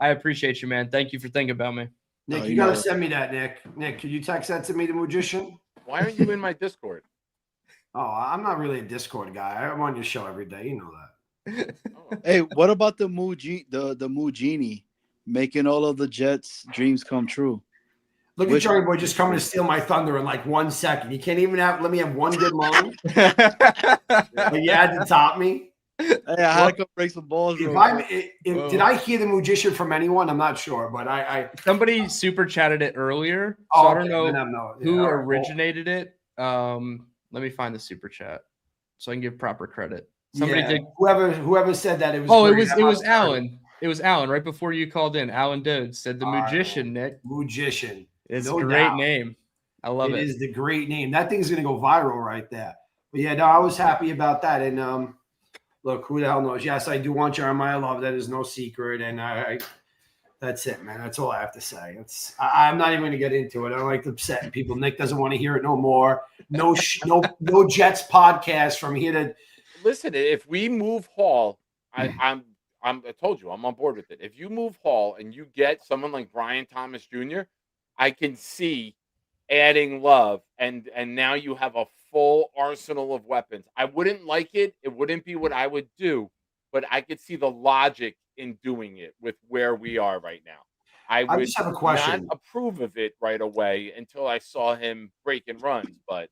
I appreciate you, man. Thank you for thinking about me. Nick, you gotta send me that, Nick. Nick, could you text that to me, the magician? Why aren't you in my Discord? Oh, I'm not really a Discord guy. I'm on your show every day. You know that. Hey, what about the Moo Genie making all of the Jets' dreams come true? Look at Johnny Boy just coming to steal my thunder in like 1 second. You can't even let me have one good line. But you had to top me. Hey, I had to come break some balls. Did I hear the magician from anyone? I'm not sure, but somebody super chatted it earlier. So I don't know who originated it. Let me find the super chat so I can give proper credit. Somebody did. Whoever said that it was. Oh, great. it was Alan. It was Alan right before you called in. Alan Dode said the magician, Nick. Magician. It's no a great doubt. name. I love it. It is the great name. That thing's gonna go viral right there. But yeah, no, I was happy about that. And look, who the hell knows? Yes, I do want Jeremiah Love. That is no secret. And I that's it, man. That's all I have to say. I'm not even going to get into it. I don't like upsetting people. Nick doesn't want to hear it no more. No Jets podcast from here to. Listen, if we move Hall, I told you I'm on board with it. If you move Hall and you get someone like Brian Thomas Jr., I can see adding Love, and now you have a full arsenal of weapons. I wouldn't like it. It wouldn't be what I would do, but I could see the logic in doing it with where we are right now. I would just have a question. not approve of it right away until I saw him breaking runs, but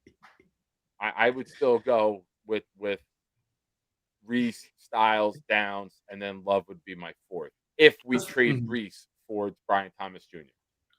I would still go with Reese, Styles, Downs, and then Love would be my fourth if we trade Reese for Brian Thomas Jr.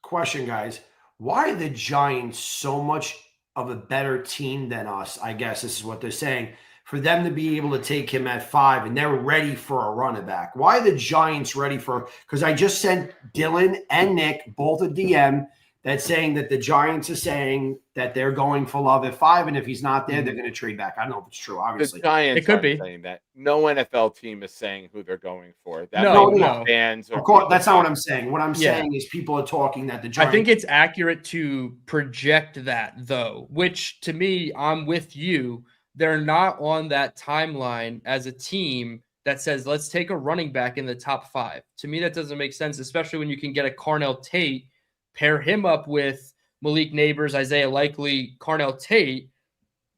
Question, guys. Why are the Giants so much of a better team than us? I guess this is what they're saying. For them to be able to take him at 5 and they're ready for a running back. Why are the Giants ready for? Because I just sent Dylan and Nick both a DM that's saying that the Giants are saying that they're going for Love at 5, and if he's not there, they're going to trade back. I don't know if it's true. Obviously, the Giants it could aren't be saying that. No NFL team is saying who they're going for. That no. Fans of course, that's not what I'm saying. What I'm saying is people are talking that the Giants. I think it's accurate to project that, though, which to me, I'm with you. They're not on that timeline as a team that says, let's take a running back in the top 5. To me, that doesn't make sense, especially when you can get a Carnell Tate, pair him up with Malik Neighbors, Isaiah Likely, Carnell Tate.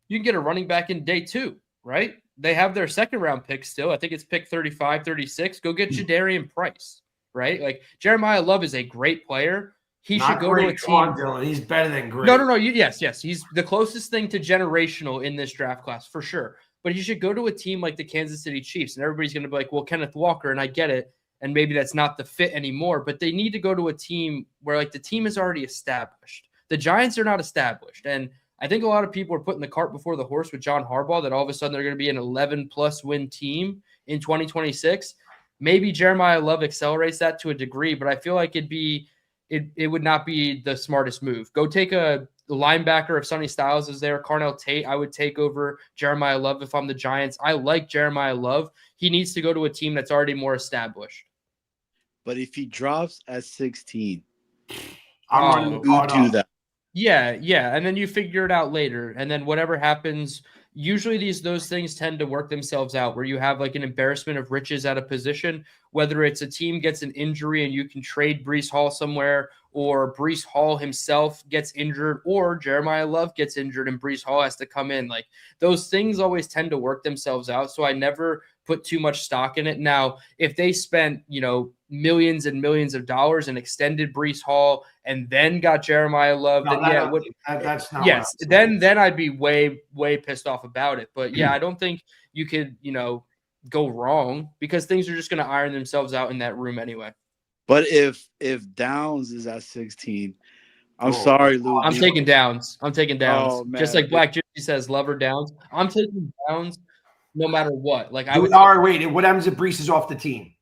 You can get a running back in day 2, right? They have their second round pick still. I think it's pick 35, 36. Go get Jadarian Price, right? Like Jeremiah Love is a great player. He not should go great. to a team. Come on, Dylan. He's better than great. No. Yes. He's the closest thing to generational in this draft class for sure. But he should go to a team like the Kansas City Chiefs, and everybody's going to be like, well, Kenneth Walker, and I get it. And maybe that's not the fit anymore, but they need to go to a team where like the team is already established. The Giants are not established. And I think a lot of people are putting the cart before the horse with John Harbaugh that all of a sudden they're going to be an 11+ win team in 2026. Maybe Jeremiah Love accelerates that to a degree, but I feel like it would not be the smartest move. Go take a linebacker if Sonny Styles is there. Carnell Tate, I would take over Jeremiah Love if I'm the Giants. I like Jeremiah Love. He needs to go to a team that's already more established. But if he drops at 16, I'm going to do that. Yeah. And then you figure it out later. And then whatever happens, usually those things tend to work themselves out where you have like an embarrassment of riches at a position, whether it's a team gets an injury and you can trade Breece Hall somewhere, or Breece Hall himself gets injured, or Jeremiah Love gets injured and Breece Hall has to come in. Like those things always tend to work themselves out. So I never put too much stock in it. Now, if they spent, millions and millions of dollars and extended Breece Hall and then got Jeremiah Love, then that's not. Yes, then I'd be way, way pissed off about it. But yeah, I don't think you could, go wrong because things are just going to iron themselves out in that room anyway. But if Downs is at 16, I'm sorry, Lou. I'm taking Downs. Oh, man. Just like Black Gypsy says, love or Downs. I'm taking Downs no matter what. Like all right, wait. What happens if Breece is off the team?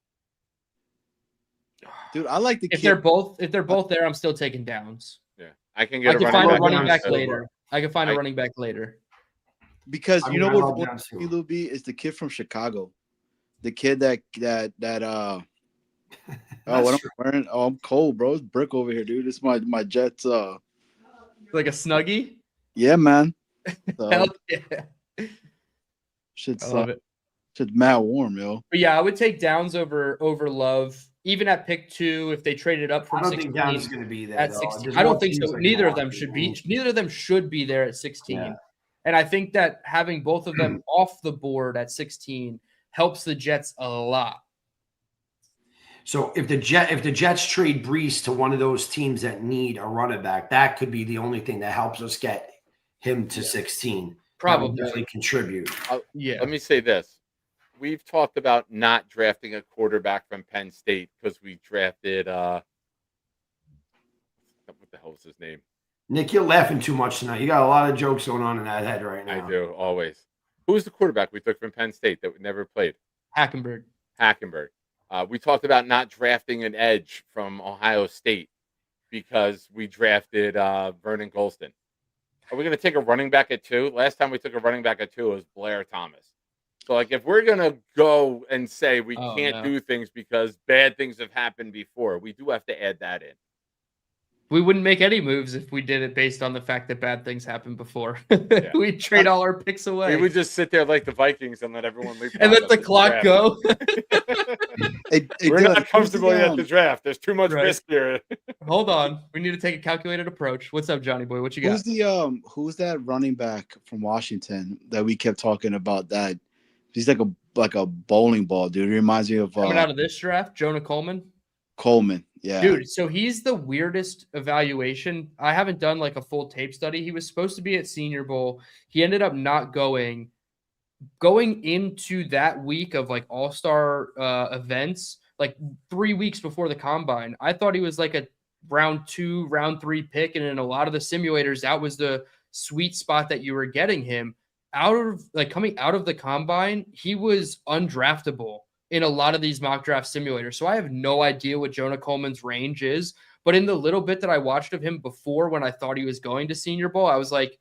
Dude, I like the if they're both there, I'm still taking Downs. Yeah, I can find a running back later. I can find a running back later. Because you know what Lou B is the kid from Chicago, the kid that oh, what I'm wearing? Oh, I'm cold, bro. It's brick over here, dude. It's my Jets. Like a Snuggie. Yeah, man. So, Hell yeah. Shit's I love it. Shit's mad warm, yo. But yeah, I would take Downs over Love, even at pick 2 if they traded up from 16. I don't think Downs is going to be there at 16. I don't think so. Neither of them should be. Neither of them should be there at 16. Yeah. And I think that having both of them off the board at 16 helps the Jets a lot. So if the Jets trade Breece to one of those teams that need a running back, that could be the only thing that helps us get him to 16. Probably really contribute. Let me say this. We've talked about not drafting a quarterback from Penn State because we drafted what the hell was his name? Nick, you're laughing too much tonight. You got a lot of jokes going on in that head right now. I do, always. Who was the quarterback we took from Penn State that never played? Hackenberg. We talked about not drafting an edge from Ohio State because we drafted Vernon Golston. Are we going to take a running back at 2? Last time we took a running back at 2 was Blair Thomas. So, like, if we're going to go and say we can't do things because bad things have happened before, we do have to add that in. We wouldn't make any moves if we did it based on the fact that bad things happened before. We'd trade all our picks away. We would just sit there like the Vikings and let everyone leave. And let the clock go. We're not comfortable at the draft. There's too much risk here. Hold on. We need to take a calculated approach. What's up, Johnny boy? What you got? Who's that running back from Washington that we kept talking about? That he's like a bowling ball, dude. He reminds me of coming out of this draft, Jonah Coleman. Yeah. Dude, so he's the weirdest evaluation. I haven't done like a full tape study. He was supposed to be at Senior Bowl. He ended up not going. Going into that week of like all-star events, like 3 weeks before the combine, I thought he was like a round 2, round 3 pick. And in a lot of the simulators, that was the sweet spot that you were getting him. Coming out of the combine, he was undraftable in a lot of these mock draft simulators. So I have no idea what Jonah Coleman's range is. But in the little bit that I watched of him before when I thought he was going to Senior Bowl, I was like,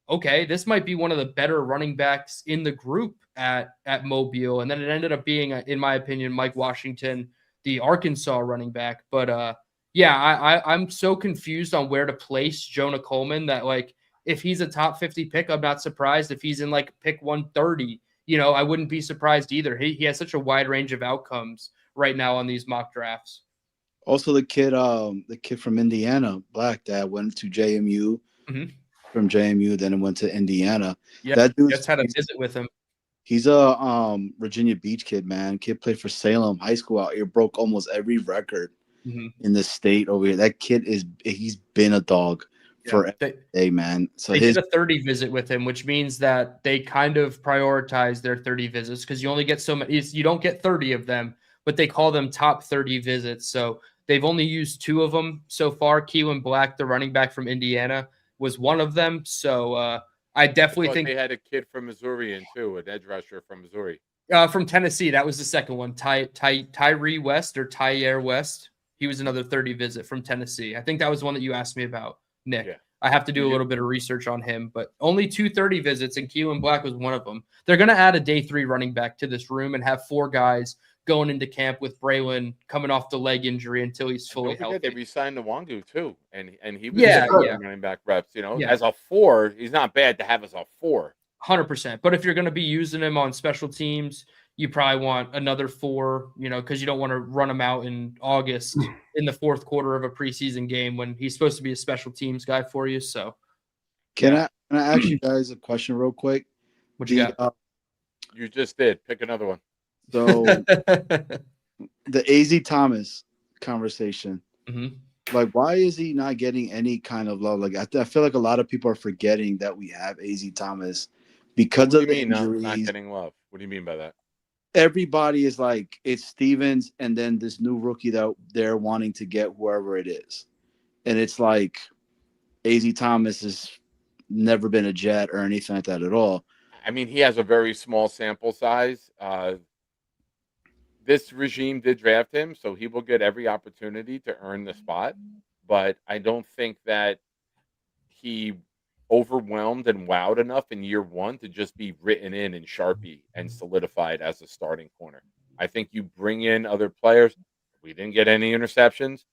okay, this might be one of the better running backs in the group at Mobile. And then it ended up being, in my opinion, Mike Washington, the Arkansas running back. But I'm so confused on where to place Jonah Coleman that, like, if he's a top 50 pick, I'm not surprised. If he's in like pick 130, I wouldn't be surprised either. He has such a wide range of outcomes right now on these mock drafts. Also, the kid from Indiana, Black, that went to JMU. From JMU, then it went to Indiana. Yeah, that dude just had a visit with him. He's a Virginia Beach kid, man. Kid played for Salem High School out here, broke almost every record in the state over here. That kid he's been a dog for every day, man. So they did a 30 visit with him, which means that they kind of prioritize their 30 visits because you only get so many. You don't get 30 of them, but they call them top 30 visits. So they've only used 2 of them so far. Keelan Black, the running back from Indiana, was one of them. So I definitely think they had a kid from Missouri in too, an edge rusher from Missouri. From Tennessee, that was the second one. Tyree West or Tyer West. He was another 30 visit from Tennessee. I think that was one that you asked me about, Nick. Yeah. I have to do a little bit of research on him, but only 2 30 visits, and Keelan Black was one of them. They're going to add a day 3 running back to this room and have 4 guys going into camp with Braylon coming off the leg injury until he's fully healthy. They re-signed Nwangu too, and he was running back reps. As a 4, he's not bad to have as a 4. 100%. But if you're going to be using him on special teams, you probably want another 4, because you don't want to run him out in August in the 4th quarter of a preseason game when he's supposed to be a special teams guy for you. So, can I ask you guys a question real quick? What you got? You just did. Pick another one. So the AZ Thomas conversation, like, why is he not getting any kind of love? Like, I feel like a lot of people are forgetting that we have AZ Thomas because of the injuries. Not getting love? What do you mean by that? Everybody is like, it's Stevens and then this new rookie that they're wanting to get whoever it is. And it's like AZ Thomas has never been a Jet or anything like that at all. I mean, he has a very small sample size. This regime did draft him, so he will get every opportunity to earn the spot. But I don't think that he overwhelmed and wowed enough in year 1 to just be written in Sharpie and solidified as a starting corner. I think you bring in other players. We didn't get any interceptions.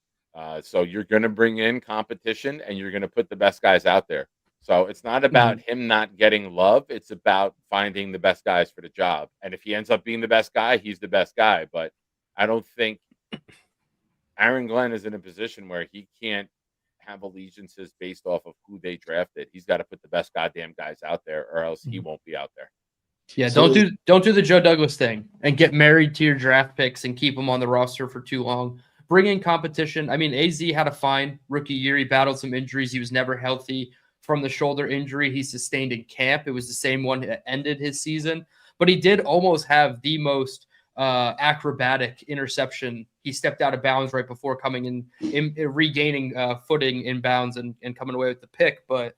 So you're going to bring in competition and you're going to put the best guys out there. So it's not about him not getting love. It's about finding the best guys for the job. And if he ends up being the best guy, he's the best guy. But I don't think Aaron Glenn is in a position where he can't have allegiances based off of who they drafted. He's got to put the best goddamn guys out there or else he won't be out there. Yeah, don't do the Joe Douglas thing and get married to your draft picks and keep them on the roster for too long. Bring in competition. I mean, AZ had a fine rookie year. He battled some injuries. He was never healthy from the shoulder injury he sustained in camp. It was the same one that ended his season, but he did almost have the most acrobatic interception he stepped out of bounds right before coming in regaining footing in bounds and coming away with the pick. But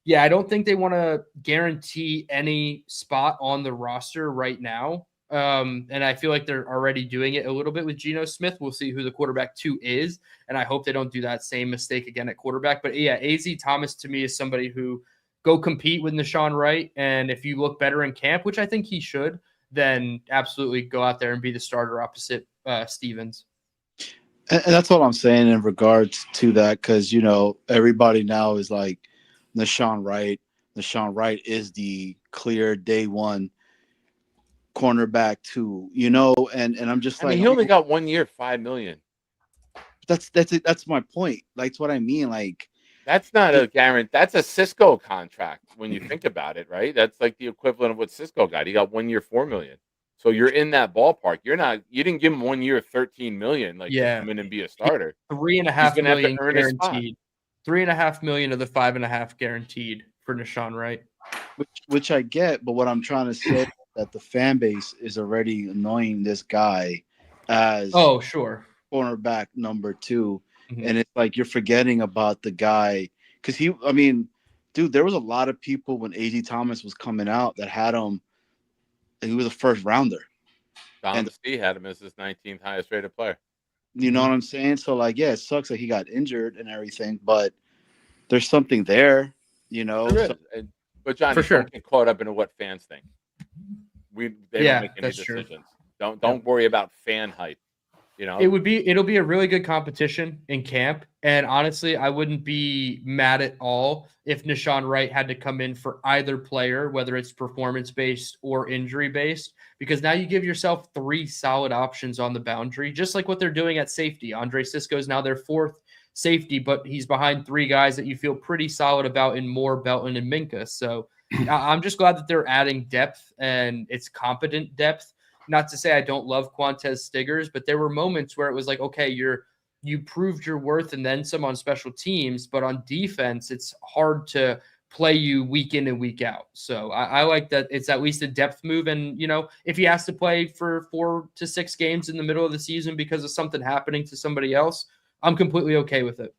yeah, I don't think they want to guarantee any spot on the roster right now. And I feel like they're already doing it a little bit with Geno Smith. We'll see who the quarterback 2 is. And I hope they don't do that same mistake again at quarterback. But yeah, AZ Thomas to me is somebody who go compete with Nashawn Wright. And if you look better in camp, which I think he should, then absolutely go out there and be the starter opposite Stevens. And that's what I'm saying in regards to that, because, you know, everybody now is like Nashawn Wright. Nashawn Wright is the clear day one cornerback 2, you know, and I'm just I mean, he only got 1 year, $5 million. That's it. That's my point. Like, that's what I mean. Like, that's not a guarantee. That's a Cisco contract when you think about it, right? That's like the equivalent of what Cisco got. He got 1 year, $4 million. So you're in that ballpark. You didn't give him 1 year, $13 million, like to come in and be a starter. $3.5 million guaranteed. $3.5 million of the $5.5 guaranteed for Nashawn Wright. Which I get, but what I'm trying to say is that the fan base is already annoying this guy as cornerback number 2. Mm-hmm. And it's like you're forgetting about the guy, because dude, there was a lot of people when AZ Thomas was coming out that had him. He was a first rounder. Don C had him as his 19th highest rated player. You know what I'm saying? So, like, yeah, it sucks that he got injured and everything, but there's something there, you know. But Johnny, for sure, don't get caught up into what fans think. They don't make any decisions. True. Don't worry about fan hype. You know, it'll be a really good competition in camp. And honestly, I wouldn't be mad at all if Nashawn Wright had to come in for either player, whether it's performance-based or injury-based, because now you give yourself 3 solid options on the boundary, just like what they're doing at safety. Andre Cisco is now their 4th safety, but he's behind 3 guys that you feel pretty solid about in Moore, Belton, and Minka. So I'm just glad that they're adding depth, and it's competent depth. Not to say I don't love Quantez Stiggers, but there were moments where it was like, okay, you proved your worth and then some on special teams, but on defense, it's hard to play you week in and week out. So I like that it's at least a depth move. And, you know, if he has to play for 4 to 6 games in the middle of the season because of something happening to somebody else, I'm completely okay with it.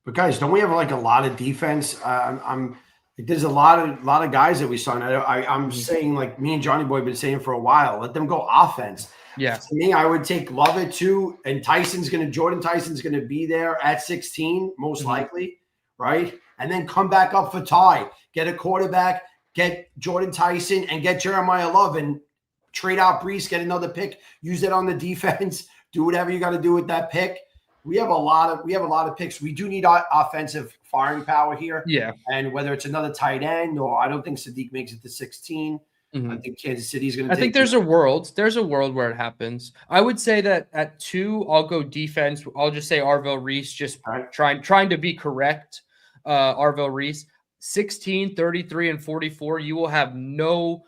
But guys, don't we have like a lot of defense? There's a lot of guys that we saw. And I'm saying, like me and Johnny Boy have been saying for a while, let them go offense. Yeah. To me, I would take Lovett too. And Jordan Tyson's going to be there at 16, most likely, right? And then come back up for Ty. Get a quarterback, get Jordan Tyson, and get Jeremiah Love, and trade out Brees, get another pick, use it on the defense, do whatever you got to do with that pick. We have a lot of picks. We do need offensive firing power here. Yeah. And whether it's another tight end, or I don't think Sadiq makes it to 16. I think Kansas City's going to. I think there's a world where it happens. I would say that at 2, I'll go defense. I'll just say Arvell Reese, just trying to be correct. Arvell Reese, 16, 33, and 44. You will have no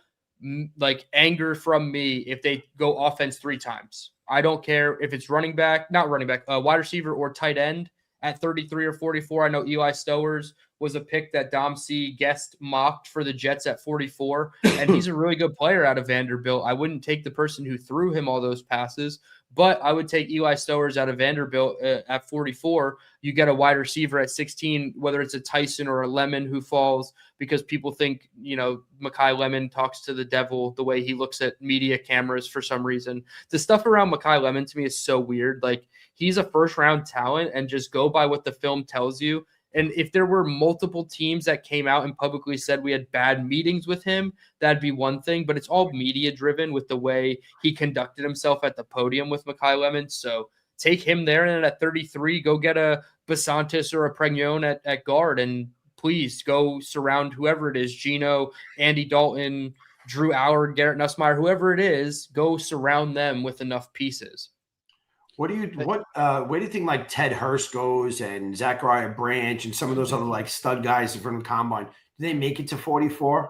anger from me if they go offense 3 times. I don't care if it's wide receiver or tight end at 33 or 44. I know Eli Stowers was a pick that Dom C guest mocked for the Jets at 44, and he's a really good player out of Vanderbilt. I wouldn't take the person who threw him all those passes, but I would take Eli Stowers out of Vanderbilt at 44. You get a wide receiver at 16, whether it's a Tyson or a Lemon who falls, because people think, you know, Mekhi Lemon talks to the devil the way he looks at media cameras for some reason. The stuff around Mekhi Lemon to me is so weird. Like, he's a first-round talent, and just go by what the film tells you. And if there were multiple teams that came out and publicly said we had bad meetings with him, that'd be one thing. But it's all media-driven with the way he conducted himself at the podium with Mekhi Lemon. So take him there, and then at 33, go get a Basantis or a Pregnon at guard, and please go surround whoever it is, Geno, Andy Dalton, Drew Allard, Garrett Nussmeier, whoever it is, go surround them with enough pieces. Where do you think like Ted Hurst goes, and Zachariah Branch and some of those other like stud guys from the combine? Do they make it to 44?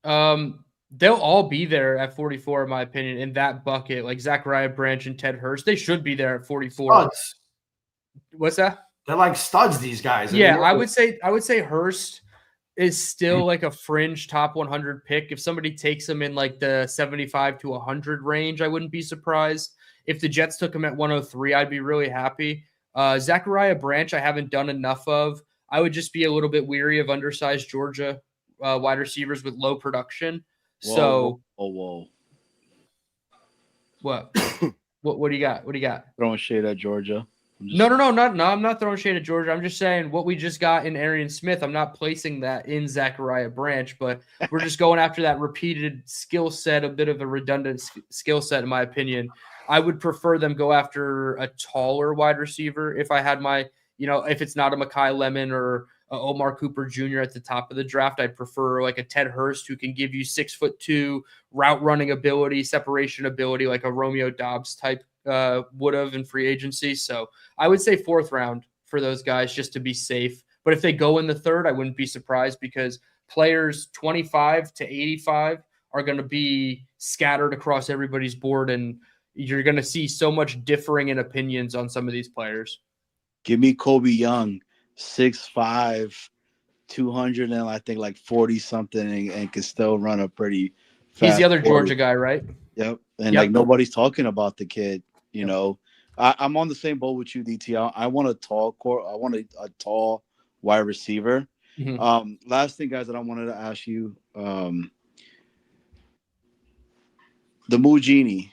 They'll all be there at 44, in my opinion, in that bucket. Like Zachariah Branch and Ted Hurst, they should be there at 44. Studs. What's that? They're like studs, these guys. I would say Hurst is still like a fringe top 100 pick. If somebody takes him in like the 75 to 100 range, I wouldn't be surprised. if the Jets took him at 103, I'd be really happy. Zachariah Branch, I haven't done enough of. I would just be a little bit weary of undersized Georgia wide receivers with low production. Whoa. What? What do you got? What do you got? Throwing shade at Georgia. No, I'm not throwing shade at Georgia. I'm just saying what we just got in Arian Smith. I'm not placing that in Zachariah Branch, but we're just going after that repeated skill set, a bit of a redundant skill set, in my opinion. I would prefer them go after a taller wide receiver if I had my, if it's not a Mekhi Lemon or a Omar Cooper Jr. at the top of the draft. I'd prefer like a Ted Hurst who can give you 6'2" route running ability, separation ability, like a Romeo Doubs type would have in free agency. So I would say 4th round for those guys just to be safe. But if they go in the 3rd, I wouldn't be surprised because players 25 to 85 are going to be scattered across everybody's board, and you're going to see so much differing in opinions on some of these players. Give me Kobe Young, 6'5", 200 and I think like 40 something, and can still run a pretty fast. He's the other 40. Georgia guy, right? Yep. And like nobody's talking about the kid. I'm on the same boat with you, DT. I want a tall core. I want a tall wide receiver. Mm-hmm. Last thing, guys, that I wanted to ask you, the Mougey,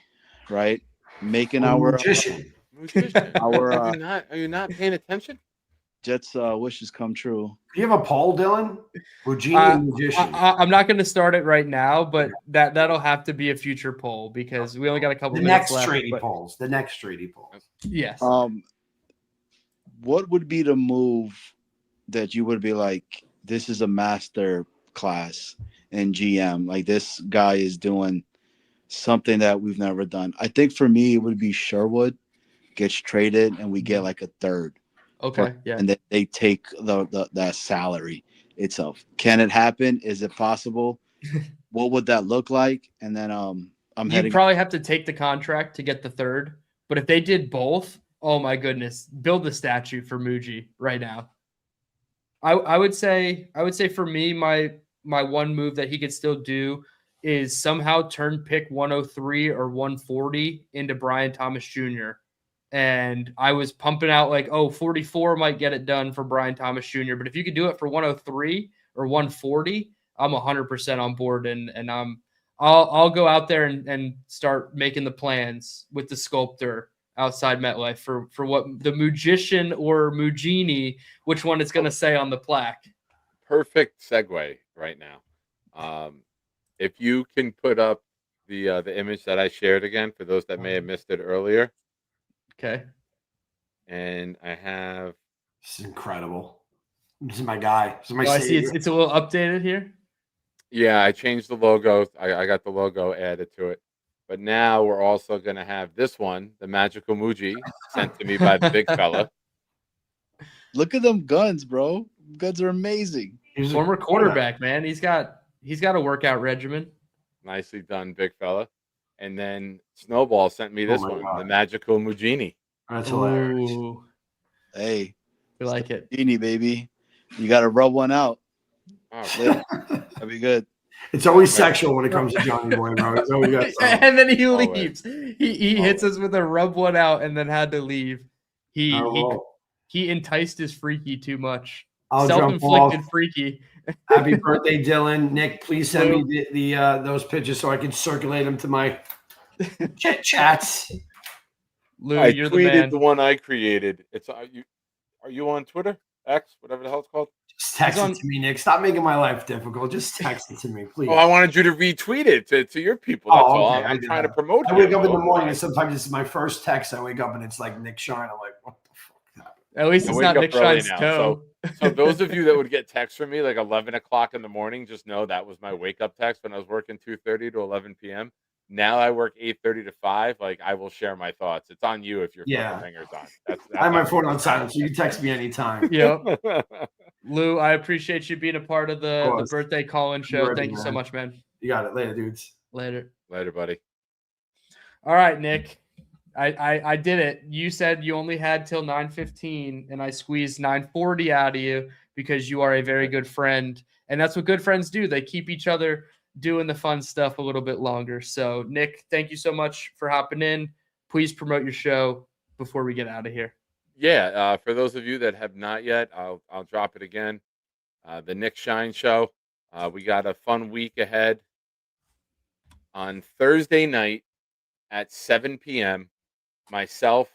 right? Making our magician. Are you not paying attention? Jets' wishes come true. Do you have a poll, Dylan? Mougey magician. I'm not going to start it right now, but that'll have to be a future poll because we only got a couple minutes left. The next Strady polls. Yes. What would be the move that you would be like, this is a master class in GM? Like, this guy is doing something that we've never done. I think for me, it would be Sherwood gets traded and we get like a 3rd. Okay. Yeah. And then they take that salary itself. Can it happen? Is it possible? What would that look like? And then you'd probably have to take the contract to get the 3rd. But if they did both, oh my goodness, build the statue for Mougey right now. I would say for me, my one move that he could still do is somehow turn pick 103 or 140 into Brian Thomas Jr. And I was pumping out like, 44 might get it done for Brian Thomas Jr. But if you could do it for 103 or 140, I'm 100% on board. And I'll go out there and start making the plans with the sculptor outside MetLife for what the Magician or Mougey, which one it's going to say on the plaque. Perfect segue right now. If you can put up the image that I shared again for those that may have missed it earlier. Okay. And I have. This is incredible. This is my guy. This is my I see it's a little updated here. Yeah, I changed the logo. I got the logo added to it. But now we're also going to have this one, the Magical Mougey, sent to me by the big fella. Look at them guns, bro. Guns are amazing. He's a former quarterback, man. He's got a workout regimen. Nicely done, big fella. And then Snowball sent me this one, the Magical Mougey. That's hilarious. Ooh. Hey, we like it. Mougey, baby. You got to rub one out. Oh, that'd be good. It's always sexual when it comes to Johnny Boy, bro. It's always got and then he leaves. He hits us with a rub one out and then had to leave. He enticed his freaky too much. Self-inflicted freaky. Happy birthday, Dylan. Nick, please send me the those pictures so I can circulate them to my chats. Lou, I you're tweeted the man. The one I created. It's are you on Twitter? X, whatever the hell it's called. Just text it to me, Nick. Stop making my life difficult. Just text it to me, please. Oh, I wanted you to retweet it to your people. That's all. I'm trying to promote. I wake up in the morning and sometimes it's my first text. I wake up and it's like Nick Shine. I'm like, what the fuck happened? At least it's not Nick Shine's toe. So those of you that would get texts from me like 11 o'clock in the morning, just know that was my wake up text when I was working 2:30 to 11 p.m. Now I work 8:30 to 5. Like, I will share my thoughts. It's on you if your phone hanger's on. That's I have my phone on silent, so you can text me anytime. Yep. Lou, I appreciate you being a part of the birthday call-in show. Thank you so much, man. You got it. Later, dudes. Later, buddy. All right, Nick. I did it. You said you only had till 9:15, and I squeezed 9:40 out of you because you are a very good friend. And that's what good friends do. They keep each other doing the fun stuff a little bit longer. So, Nick, thank you so much for hopping in. please promote your show before we get out of here. Yeah, for those of you that have not yet, I'll drop it again. The Nick Shine Show. We got a fun week ahead. On Thursday night at 7 p.m., myself,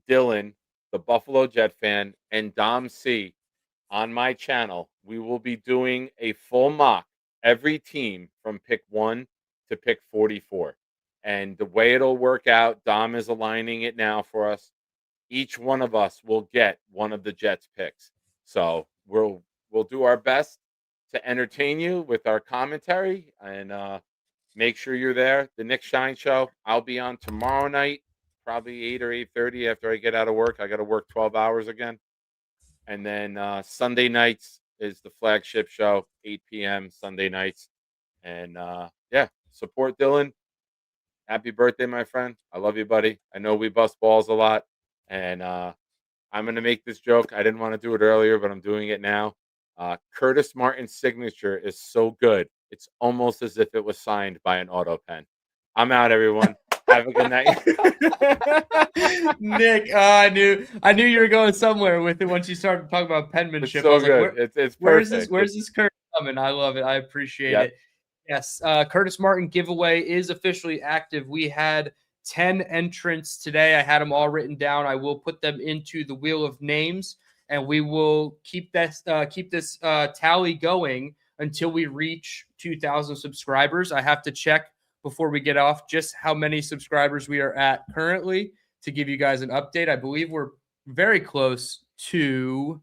Dylan, the Buffalo Jet fan, and Dom C on my channel, we will be doing a full mock, every team from pick 1 to pick 44. And the way it'll work out, Dom is aligning it now for us. Each one of us will get one of the Jets picks. So we'll do our best to entertain you with our commentary, and make sure you're there. The Nick Shine Show. I'll be on tomorrow night, probably 8 or 8:30 after I get out of work. I got to work 12 hours again. And then Sunday nights is the flagship show, 8 p.m. Sunday nights. And yeah, support Dylan. Happy birthday, my friend. I love you, buddy. I know we bust balls a lot. And I'm going to make this joke. I didn't want to do it earlier, but I'm doing it now. Curtis Martin's signature is so good. It's almost as if it was signed by an auto pen. I'm out, everyone. Have a good night. Nick, I knew you were going somewhere with it once you started talking about penmanship. It's so I was good. like, It's where's perfect. this Curtis coming? I love it. I appreciate it. Yes, Curtis Martin giveaway is officially active. We had 10 entrants today. I had them all written down. I will put them into the wheel of names, and we will keep this tally going until we reach 2,000 subscribers. I have to check before we get off just how many subscribers we are at currently to give you guys an update. I believe we're very close to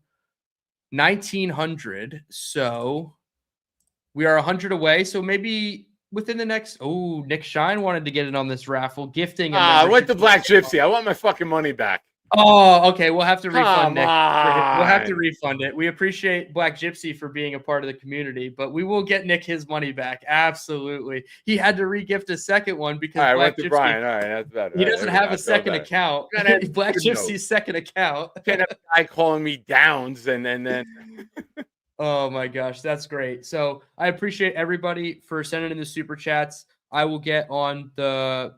1,900. So we are 100 away. So maybe within the next. Oh, Nick Shine wanted to get in on this raffle, gifting. I went to Black Gypsy. I want my fucking money back. Oh, okay. We'll have to refund Come Nick. We'll have to on. refund it. We appreciate Black Gypsy for being a part of the community, but we will get Nick his money back. Absolutely. He had to regift a second one because All right, I Black went to Gypsy. Brian. All right, that's better. He All right, doesn't there we have go. a I feel second better. account. Gotta have Black good Gypsy's notes. second account. Can't have a guy calling me Downs and then. Oh my gosh, that's great. So I appreciate everybody for sending in the super chats. I will get on the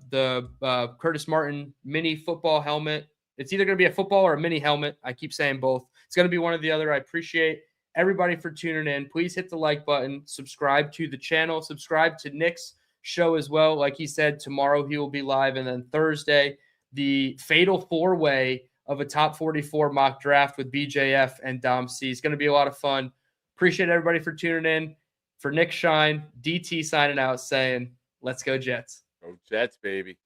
Curtis Martin mini football helmet. It's either going to be a football or a mini helmet. I keep saying both. It's going to be one or the other. I appreciate everybody for tuning in. Please hit the like button, subscribe to the channel, subscribe to Nick's show as well. Like he said, tomorrow he will be live, and then Thursday, the fatal four-way of a top 44 mock draft with BJF and Dom C. It's going to be a lot of fun. Appreciate everybody for tuning in. For Nick Shine, DT signing out saying, let's go Jets. Go Jets, baby.